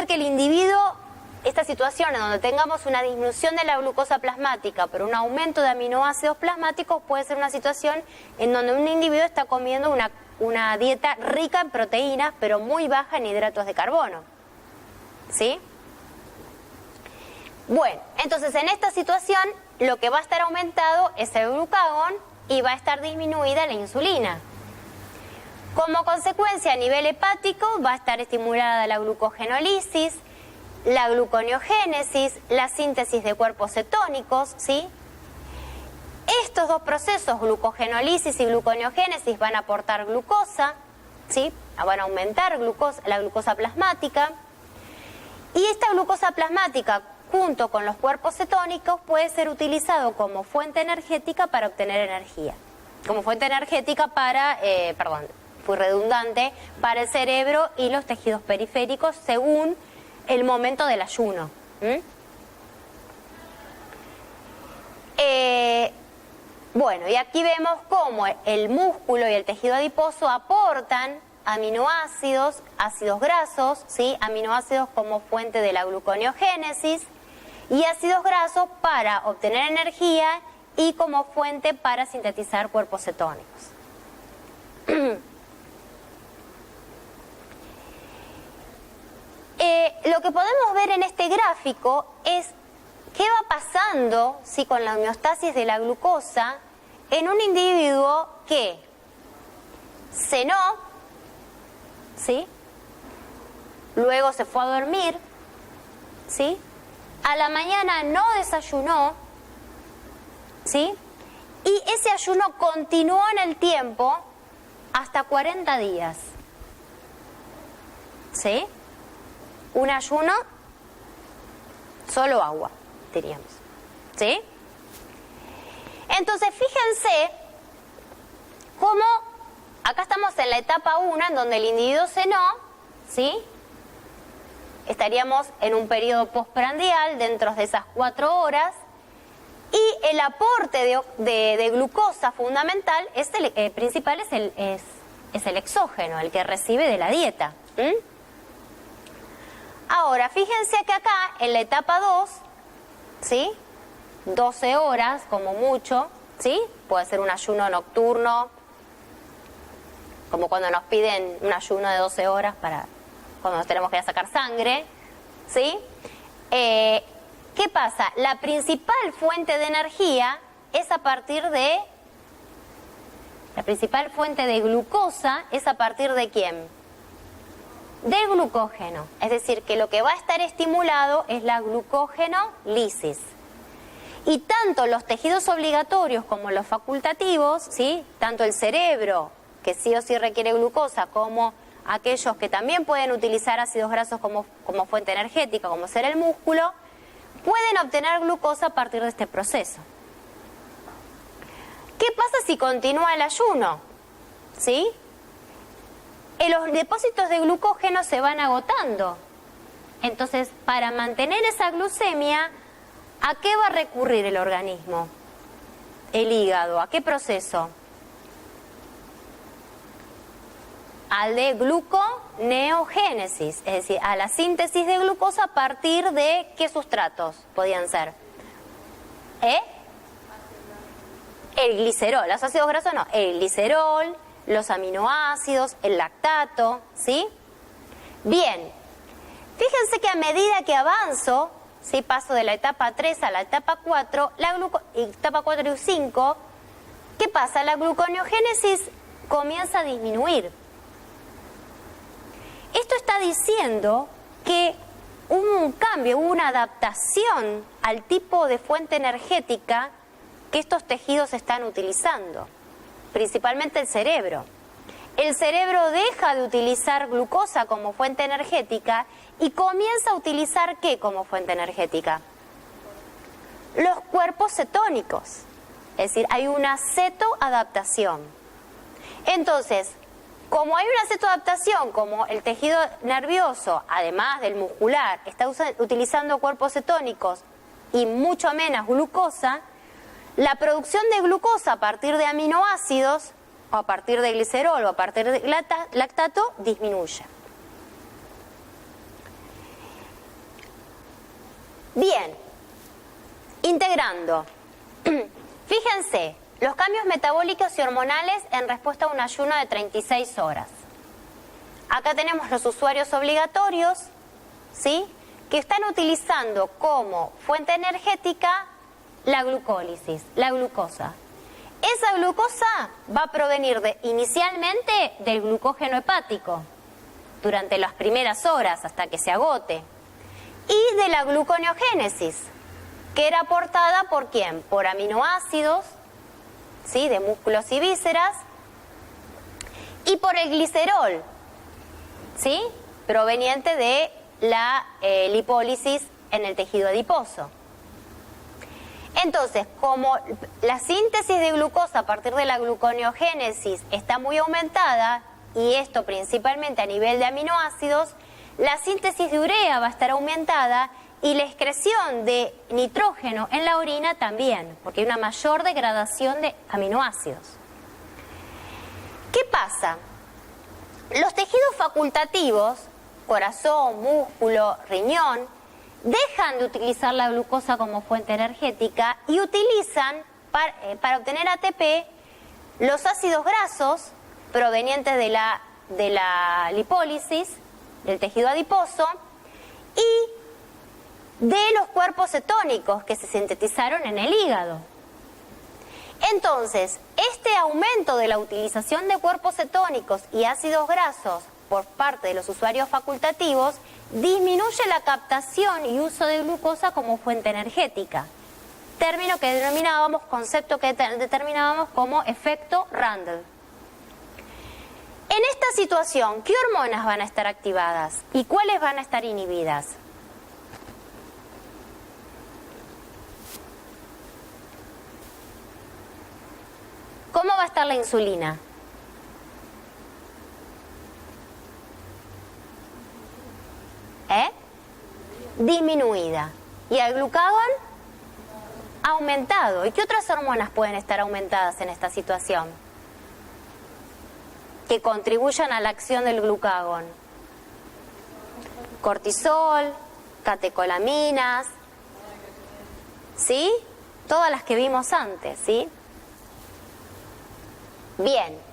que el individuo, esta situación en donde tengamos una disminución de la glucosa plasmática pero un aumento de aminoácidos plasmáticos, puede ser una situación en donde un individuo está comiendo una dieta rica en proteínas pero muy baja en hidratos de carbono, ¿sí? Bueno, entonces en esta situación lo que va a estar aumentado es el glucagón y va a estar disminuida la insulina. Como consecuencia, a nivel hepático va a estar estimulada la glucogenólisis, la gluconeogénesis, la síntesis de cuerpos cetónicos, ¿sí? Estos dos procesos, glucogenólisis y gluconeogénesis, van a aportar glucosa, ¿sí? Van a aumentar la glucosa plasmática. Y esta glucosa plasmática, junto con los cuerpos cetónicos, puede ser utilizado como fuente energética para obtener energía. Como fuente energética para, fui redundante, para el cerebro y los tejidos periféricos según el momento del ayuno. Bueno, y aquí vemos cómo el músculo y el tejido adiposo aportan aminoácidos, ácidos grasos, ¿sí? Aminoácidos como fuente de la gluconeogénesis y ácidos grasos para obtener energía y como fuente para sintetizar cuerpos cetónicos. Lo que podemos ver en este gráfico es qué va pasando, ¿sí?, con la homeostasis de la glucosa en un individuo que cenó, ¿sí?, luego se fue a dormir, ¿sí?, a la mañana no desayunó, ¿sí?, y ese ayuno continuó en el tiempo hasta 40 días, ¿sí? Un ayuno, solo agua, diríamos, ¿sí? Entonces, fíjense cómo acá estamos en la etapa 1, en donde el individuo cenó, ¿sí? Estaríamos en un periodo postprandial dentro de esas 4 horas, y el aporte de glucosa fundamental, principal, es el exógeno, el que recibe de la dieta. Ahora, fíjense que acá, en la etapa 2, ¿sí?, 12 horas como mucho, ¿sí? Puede ser un ayuno nocturno, como cuando nos piden un ayuno de 12 horas para cuando nos tenemos que ir a sacar sangre, ¿sí? ¿Qué pasa? La principal fuente de energía es a partir de... La principal fuente de glucosa es a partir de ¿quién? Del glucógeno. Es decir, que lo que va a estar estimulado es la glucógenolisis. Y tanto los tejidos obligatorios como los facultativos, ¿sí?, tanto el cerebro, que sí o sí requiere glucosa, como aquellos que también pueden utilizar ácidos grasos como fuente energética, como ser el músculo, pueden obtener glucosa a partir de este proceso. ¿Qué pasa si continúa el ayuno? ¿Sí? Los depósitos de glucógeno se van agotando. Entonces, para mantener esa glucemia, ¿a qué va a recurrir el organismo? El hígado. ¿A qué proceso? Al de gluconeogénesis, es decir, a la síntesis de glucosa a partir de ¿qué sustratos podían ser? El glicerol, los ácidos grasos no, el glicerol, los aminoácidos, el lactato, ¿sí? Bien, fíjense que a medida que avanzo, ¿sí?, paso de la etapa 3 a la etapa 4, etapa 4 y 5, ¿qué pasa? La gluconeogénesis comienza a disminuir. Esto está diciendo que hubo un cambio, hubo una adaptación al tipo de fuente energética que estos tejidos están utilizando, principalmente el cerebro. El cerebro deja de utilizar glucosa como fuente energética y comienza a utilizar ¿qué como fuente energética? Los cuerpos cetónicos. Es decir, hay una cetoadaptación. Entonces, como hay una cetoadaptación, como el tejido nervioso, además del muscular, está utilizando cuerpos cetónicos y mucho menos glucosa, la producción de glucosa a partir de aminoácidos, o a partir de glicerol, o a partir de lactato, disminuye. Bien, integrando. Fíjense, los cambios metabólicos y hormonales en respuesta a un ayuno de 36 horas. Acá tenemos los usuarios obligatorios, ¿sí?, que están utilizando como fuente energética la glucólisis, la glucosa. Esa glucosa va a provenir inicialmente del glucógeno hepático, durante las primeras horas hasta que se agote, y de la gluconeogénesis, que era aportada ¿por quién? Por aminoácidos, ¿sí?, de músculos y vísceras, y por el glicerol, ¿sí?, proveniente de la lipólisis en el tejido adiposo. Entonces, como la síntesis de glucosa a partir de la gluconeogénesis está muy aumentada, y esto principalmente a nivel de aminoácidos, la síntesis de urea va a estar aumentada y la excreción de nitrógeno en la orina también, porque hay una mayor degradación de aminoácidos. ¿Qué pasa? Los tejidos facultativos, corazón, músculo, riñón, dejan de utilizar la glucosa como fuente energética y utilizan para obtener ATP los ácidos grasos provenientes de la lipólisis del tejido adiposo y de los cuerpos cetónicos que se sintetizaron en el hígado. Entonces, este aumento de la utilización de cuerpos cetónicos y ácidos grasos por parte de los usuarios facultativos disminuye la captación y uso de glucosa como fuente energética, concepto que determinábamos como efecto Randle. En esta situación, ¿qué hormonas van a estar activadas y cuáles van a estar inhibidas? ¿Cómo va a estar la insulina? Disminuida. ¿Y el glucagón? Aumentado. ¿Y qué otras hormonas pueden estar aumentadas en esta situación que contribuyan a la acción del glucagón? Cortisol, catecolaminas, ¿sí? Todas las que vimos antes, ¿sí? Bien.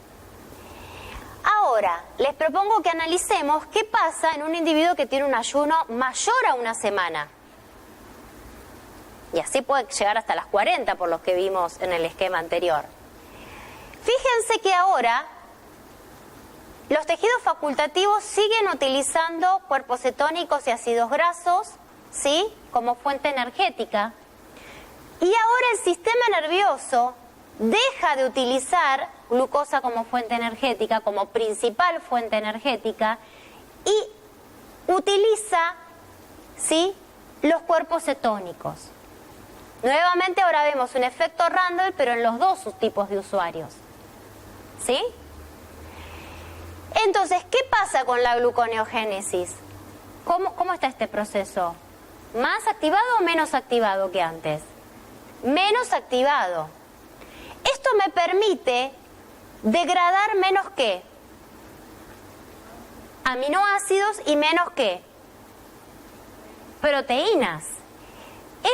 Ahora, les propongo que analicemos qué pasa en un individuo que tiene un ayuno mayor a una semana. Y así puede llegar hasta las 40 por los que vimos en el esquema anterior. Fíjense que ahora los tejidos facultativos siguen utilizando cuerpos cetónicos y ácidos grasos, ¿sí?, como fuente energética. Y ahora el sistema nervioso deja de utilizar glucosa como fuente energética, como principal fuente energética, y utiliza, ¿sí?, los cuerpos cetónicos. Nuevamente ahora vemos un efecto Randle, pero en los dos subtipos de usuarios, ¿sí? Entonces, ¿qué pasa con la gluconeogénesis? ¿Cómo está este proceso? ¿Más activado o menos activado que antes? Menos activado. Esto me permite degradar menos ¿qué? Aminoácidos y menos ¿qué? Proteínas.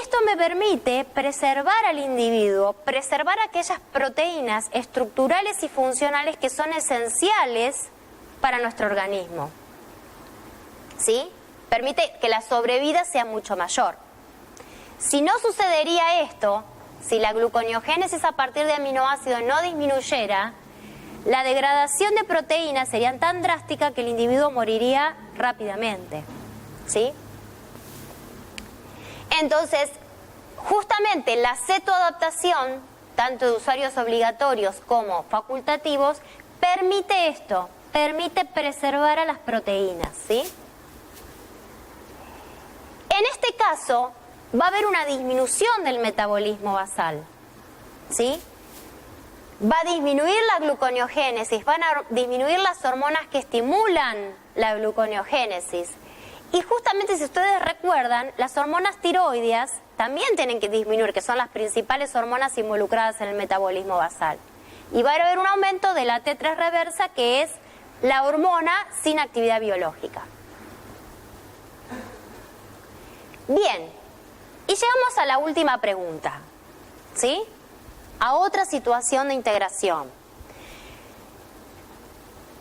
Esto me permite preservar al individuo, preservar aquellas proteínas estructurales y funcionales que son esenciales para nuestro organismo. ¿Sí? Permite que la sobrevida sea mucho mayor. Si no sucedería esto, si la gluconeogénesis a partir de aminoácidos no disminuyera, la degradación de proteínas sería tan drástica que el individuo moriría rápidamente, ¿sí? Entonces, justamente la cetoadaptación, tanto de usuarios obligatorios como facultativos, permite esto, permite preservar a las proteínas, ¿sí? En este caso, va a haber una disminución del metabolismo basal, ¿sí? Va a disminuir la gluconeogénesis, van a disminuir las hormonas que estimulan la gluconeogénesis. Y justamente, si ustedes recuerdan, las hormonas tiroideas también tienen que disminuir, que son las principales hormonas involucradas en el metabolismo basal. Y va a haber un aumento de la T3 reversa, que es la hormona sin actividad biológica. Bien, y llegamos a la última pregunta, ¿sí? A otra situación de integración,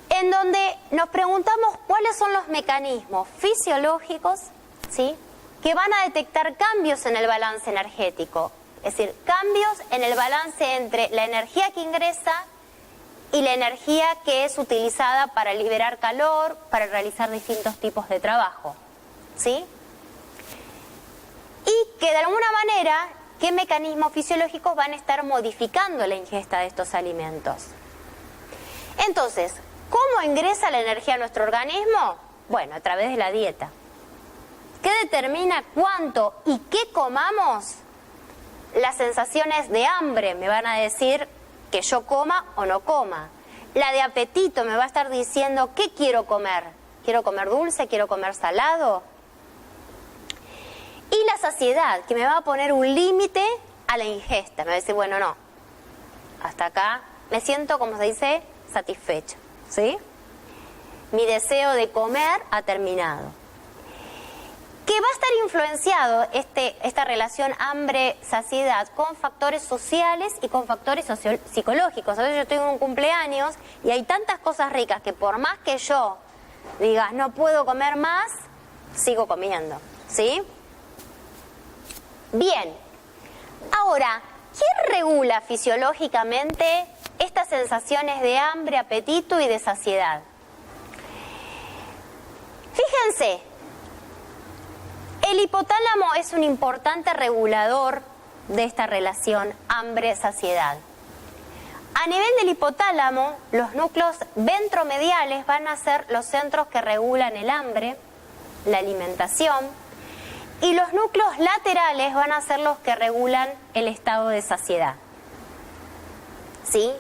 en donde nos preguntamos cuáles son los mecanismos fisiológicos, ¿sí?, que van a detectar cambios en el balance energético, es decir, cambios en el balance entre la energía que ingresa y la energía que es utilizada para liberar calor, para realizar distintos tipos de trabajo, ¿sí? Y que de alguna manera, ¿qué mecanismos fisiológicos van a estar modificando la ingesta de estos alimentos? Entonces, ¿cómo ingresa la energía a nuestro organismo? Bueno, a través de la dieta, ¿Qué determina cuánto y qué comamos? Las sensaciones de hambre me van a decir que yo coma o no coma. La de apetito me va a estar diciendo qué quiero comer. ¿Quiero comer dulce? ¿Quiero comer salado? Y la saciedad, que me va a poner un límite a la ingesta. Me va a decir, bueno, no, hasta acá me siento, como se dice, satisfecho, ¿sí? Mi deseo de comer ha terminado. Que va a estar influenciado esta relación hambre-saciedad con factores sociales y con factores psicológicos. A veces yo tengo un cumpleaños y hay tantas cosas ricas que por más que yo diga no puedo comer más, sigo comiendo, ¿sí? Bien, ahora, ¿quién regula fisiológicamente estas sensaciones de hambre, apetito y de saciedad? Fíjense, el hipotálamo es un importante regulador de esta relación hambre-saciedad. A nivel del hipotálamo, los núcleos ventromediales van a ser los centros que regulan el hambre, la alimentación, y los núcleos laterales van a ser los que regulan el estado de saciedad. ¿Sí?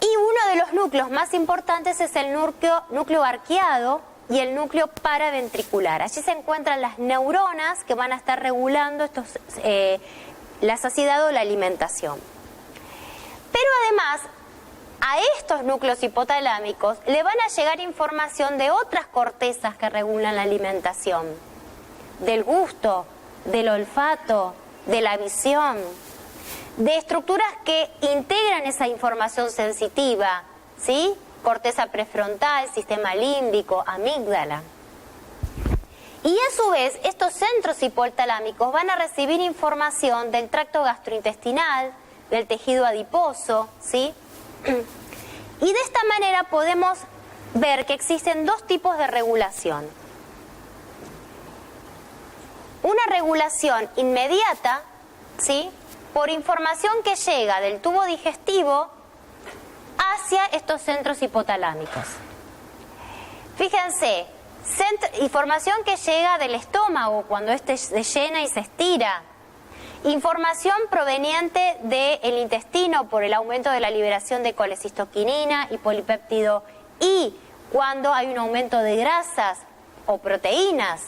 Y uno de los núcleos más importantes es el núcleo arqueado y el núcleo paraventricular. Allí se encuentran las neuronas que van a estar regulando la saciedad o la alimentación. Pero además, a estos núcleos hipotalámicos le van a llegar información de otras cortezas que regulan la alimentación, del gusto, del olfato, de la visión, de estructuras que integran esa información sensitiva, ¿sí? Corteza prefrontal, sistema límbico, amígdala. Y a su vez, estos centros hipotalámicos van a recibir información del tracto gastrointestinal, del tejido adiposo, ¿sí? Y de esta manera podemos ver que existen dos tipos de regulación. Una regulación inmediata, ¿sí? Por información que llega del tubo digestivo hacia estos centros hipotalámicos. Fíjense, información que llega del estómago cuando éste se llena y se estira. Información proveniente del intestino por el aumento de la liberación de colecistoquinina y polipéptido I, cuando hay un aumento de grasas o proteínas.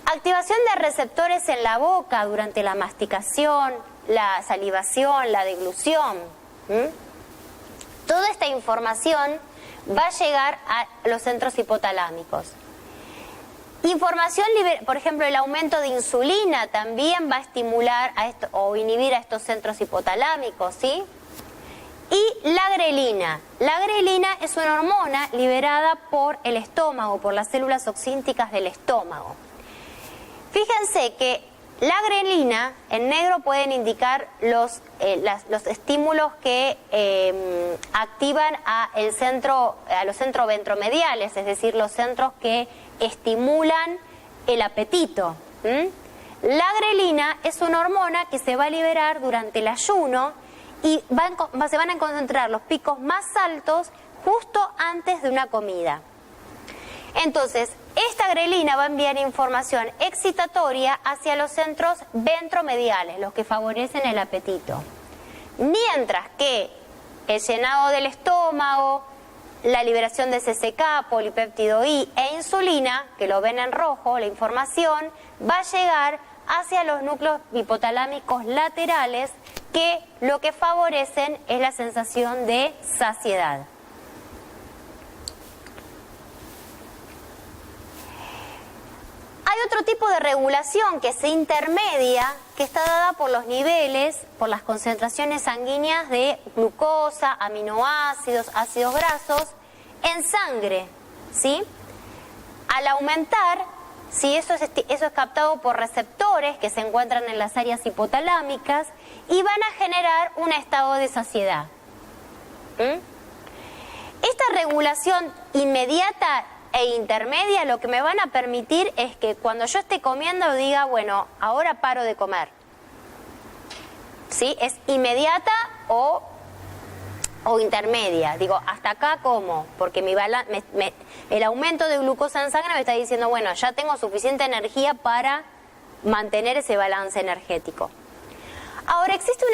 Activación de receptores en la boca durante la masticación, la salivación, la deglución. Toda esta información va a llegar a los centros hipotalámicos. Información, por ejemplo, el aumento de insulina también va a estimular o inhibir a estos centros hipotalámicos, ¿sí? Y la grelina. La grelina es una hormona liberada por el estómago, por las células oxínticas del estómago. Fíjense que la grelina, en negro pueden indicar los estímulos que activan a los centros ventromediales, es decir, los centros que estimulan el apetito. La grelina es una hormona que se va a liberar durante el ayuno y se van a concentrar los picos más altos justo antes de una comida. Entonces, esta grelina va a enviar información excitatoria hacia los centros ventromediales, los que favorecen el apetito. Mientras que el llenado del estómago, la liberación de CCK, polipéptido I e insulina, que lo ven en rojo, la información va a llegar hacia los núcleos hipotalámicos laterales, que lo que favorecen es la sensación de saciedad. Hay otro tipo de regulación que se intermedia, que está dada por los niveles, por las concentraciones sanguíneas de glucosa, aminoácidos, ácidos grasos en sangre, ¿sí? Al aumentar, ¿sí? Eso es captado por receptores que se encuentran en las áreas hipotalámicas y van a generar un estado de saciedad. Esta regulación inmediata e intermedia lo que me van a permitir es que cuando yo esté comiendo diga, bueno, ahora paro de comer. ¿Sí? Es inmediata o o intermedia. Digo, ¿hasta acá cómo? Porque el aumento de glucosa en sangre me está diciendo, bueno, ya tengo suficiente energía para mantener ese balance energético. Ahora, existe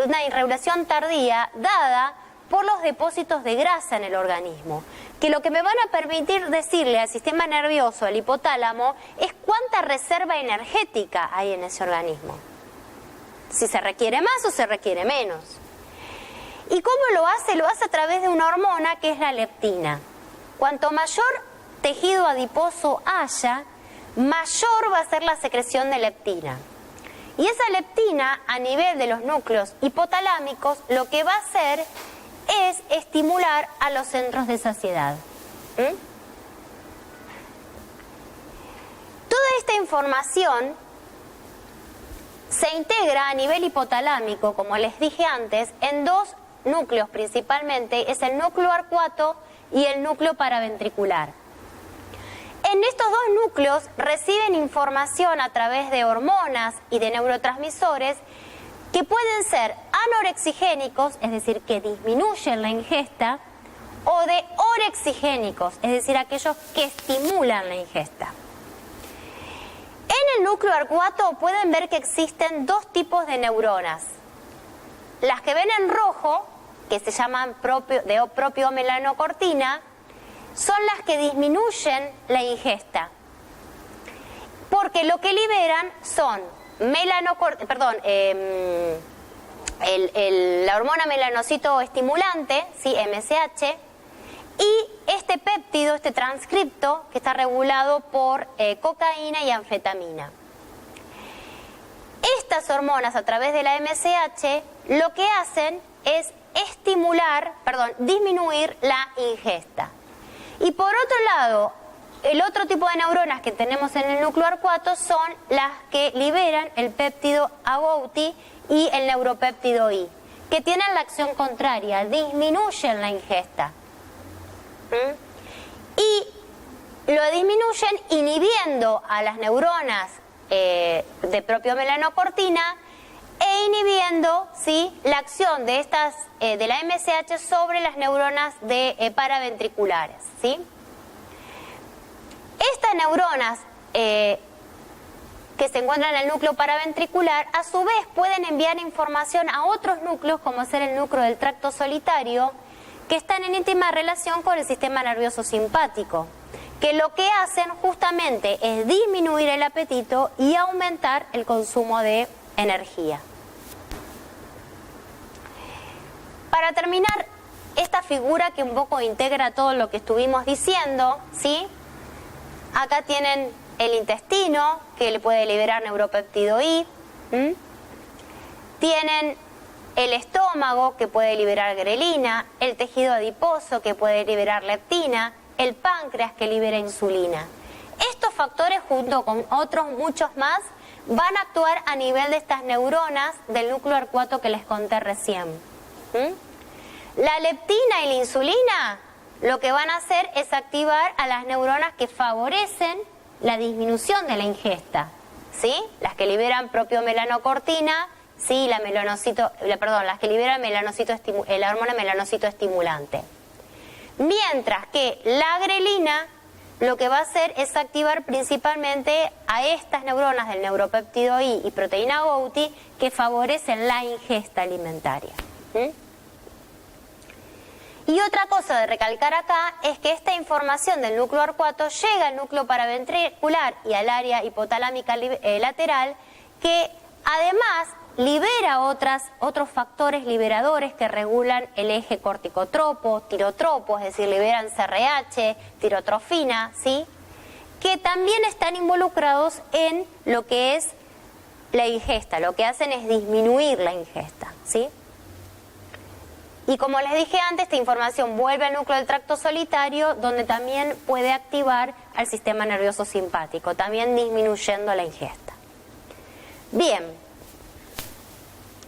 una irregulación tardía dada por los depósitos de grasa en el organismo, que lo que me van a permitir decirle al sistema nervioso, al hipotálamo, es cuánta reserva energética hay en ese organismo. Si se requiere más o se requiere menos. ¿Y cómo lo hace? Lo hace a través de una hormona que es la leptina. Cuanto mayor tejido adiposo haya, mayor va a ser la secreción de leptina. Y esa leptina, a nivel de los núcleos hipotalámicos, lo que va a hacer es estimular a los centros de saciedad. Toda esta información se integra a nivel hipotalámico, como les dije antes, en dos núcleos principalmente, es el núcleo arcuato y el núcleo paraventricular. En estos dos núcleos reciben información a través de hormonas y de neurotransmisores que pueden ser anorexigénicos, es decir, que disminuyen la ingesta, o de orexigénicos, es decir, aquellos que estimulan la ingesta. En el núcleo arcuato pueden ver que existen dos tipos de neuronas. Las que ven en rojo, que se llaman propiomelaanocortina, son las que disminuyen la ingesta. Porque lo que liberan son la hormona melanocito estimulante, ¿sí? MSH, y este péptido, este transcripto, que está regulado por cocaína y anfetamina. Estas hormonas, a través de la MSH, lo que hacen es disminuir la ingesta. Y por otro lado, el otro tipo de neuronas que tenemos en el núcleo arcuato son las que liberan el péptido agouti y el neuropéptido I, que tienen la acción contraria, disminuyen la ingesta. Y lo disminuyen inhibiendo a las neuronas de propiomelaanocortina e inhibiendo, ¿sí?, la acción de estas de la MSH sobre las neuronas paraventriculares, ¿sí? Estas neuronas que se encuentran en el núcleo paraventricular, a su vez pueden enviar información a otros núcleos, como ser el núcleo del tracto solitario, que están en íntima relación con el sistema nervioso simpático, que lo que hacen justamente es disminuir el apetito y aumentar el consumo de energía. Para terminar, esta figura que un poco integra todo lo que estuvimos diciendo, ¿sí? Acá tienen el intestino, que le puede liberar neuropéptido I. Tienen el estómago, que puede liberar grelina, el tejido adiposo, que puede liberar leptina, el páncreas, que libera insulina. Estos factores, junto con otros muchos más, van a actuar a nivel de estas neuronas del núcleo arcuato que les conté recién. La leptina y la insulina lo que van a hacer es activar a las neuronas que favorecen la disminución de la ingesta, ¿sí? Las que liberan propiomelaanocortina, sí, las que liberan la hormona melanocito estimulante. Mientras que la grelina lo que va a hacer es activar principalmente a estas neuronas del neuropéptido I y proteína Gouti que favorecen la ingesta alimentaria. Y otra cosa de recalcar acá es que esta información del núcleo arcuato llega al núcleo paraventricular y al área hipotalámica lateral, que además libera otros factores liberadores que regulan el eje corticotropo, tirotropo, es decir, liberan CRH, tirotrofina, ¿sí?, que también están involucrados en lo que es la ingesta. Lo que hacen es disminuir la ingesta, ¿sí? Y como les dije antes, esta información vuelve al núcleo del tracto solitario, donde también puede activar al sistema nervioso simpático, también disminuyendo la ingesta. Bien,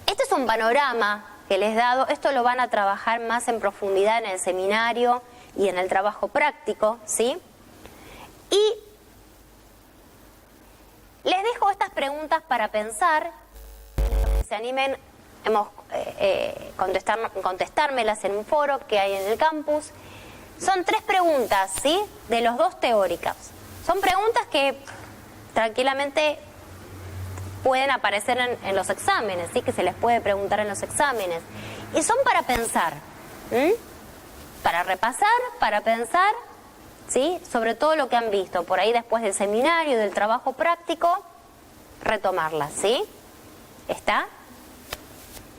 este es un panorama que les he dado. Esto lo van a trabajar más en profundidad en el seminario y en el trabajo práctico, ¿sí? Y les dejo estas preguntas para pensar, que se animen contestármelas en un foro que hay en el campus. Son 3 preguntas, ¿sí? De los 2 teóricas. Son preguntas que tranquilamente pueden aparecer en los exámenes, ¿sí? Que se les puede preguntar en los exámenes. Y son para pensar, para repasar, para pensar, ¿sí? Sobre todo lo que han visto. Por ahí después del seminario, del trabajo práctico, retomarlas, ¿sí? ¿Está?